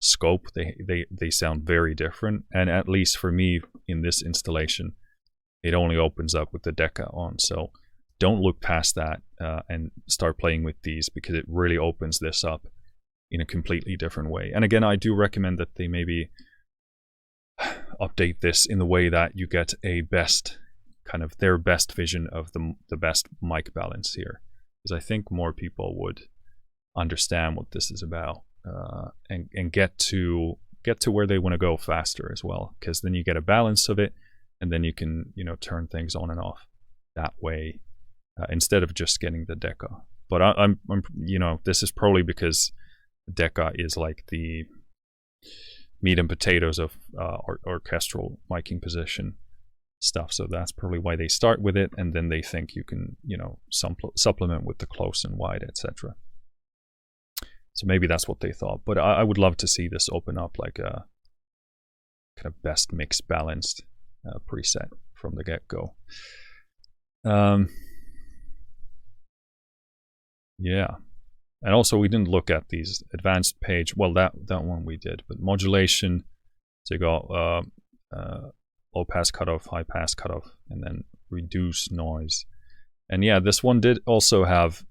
scope. They sound very different, and at least for me in this installation, it only opens up with the Deca on. So don't look past that and start playing with these, because it really opens this up in a completely different way. And again, I do recommend that they maybe update this in the way that you get a best, kind of their best vision of the best mic balance here, because I think more people would understand what this is about and get to where they want to go faster as well, because then you get a balance of it, and then you can, you know, turn things on and off that way instead of just getting the Deca. But I'm you know, this is probably because Deca is like the meat and potatoes of orchestral miking position stuff, so that's probably why they start with it, and then they think you can, you know, supplement with the close and wide, etc. So maybe that's what they thought, but I would love to see this open up like a kind of best mix balanced preset from the get-go. Yeah. And also, we didn't look at these advanced page. Well, that one we did, but modulation. So you got low pass cutoff, high pass cutoff, and then reduce noise. And yeah, this one did also have.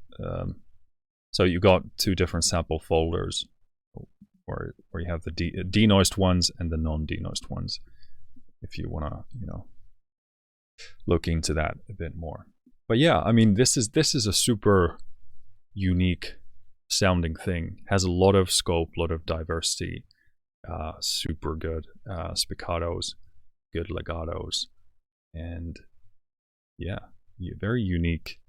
So you got two different sample folders, where you have the denoised ones and the non-denoised ones. If you want to, you know, look into that a bit more. But yeah, I mean, this is a super unique sounding thing. Has a lot of scope, a lot of diversity, super good spiccatos, good legatos, and yeah, very unique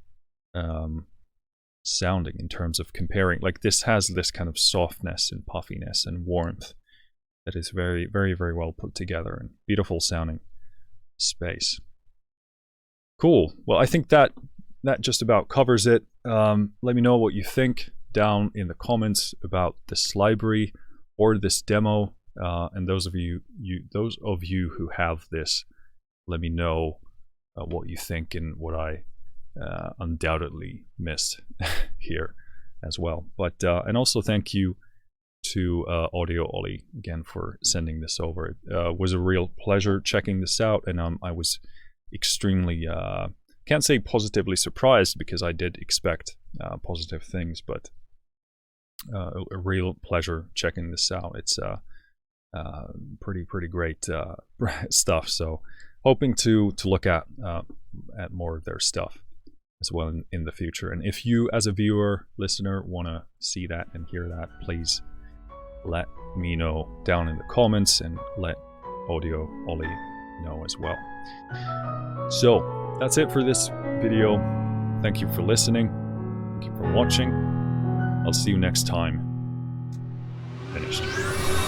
sounding in terms of comparing. Like, this has this kind of softness and puffiness and warmth that is very, very, very well put together, and beautiful sounding space. Cool. Well, I think that just about covers it. Let me know what you think down in the comments about this library or this demo, and those of you who have this, let me know what you think and what I undoubtedly missed here as well. But and also thank you to Audio Ollie again for sending this over. It was a real pleasure checking this out, and I was extremely can't say positively surprised, because I did expect positive things, but a real pleasure checking this out. It's pretty great stuff. So hoping to look at more of their stuff as well in the future. And if you, as a viewer, listener, want to see that and hear that, please let me know down in the comments, and let Audio Ollie know as well. So that's it for this video. Thank you for listening. Thank you for watching. I'll see you next time. Finished.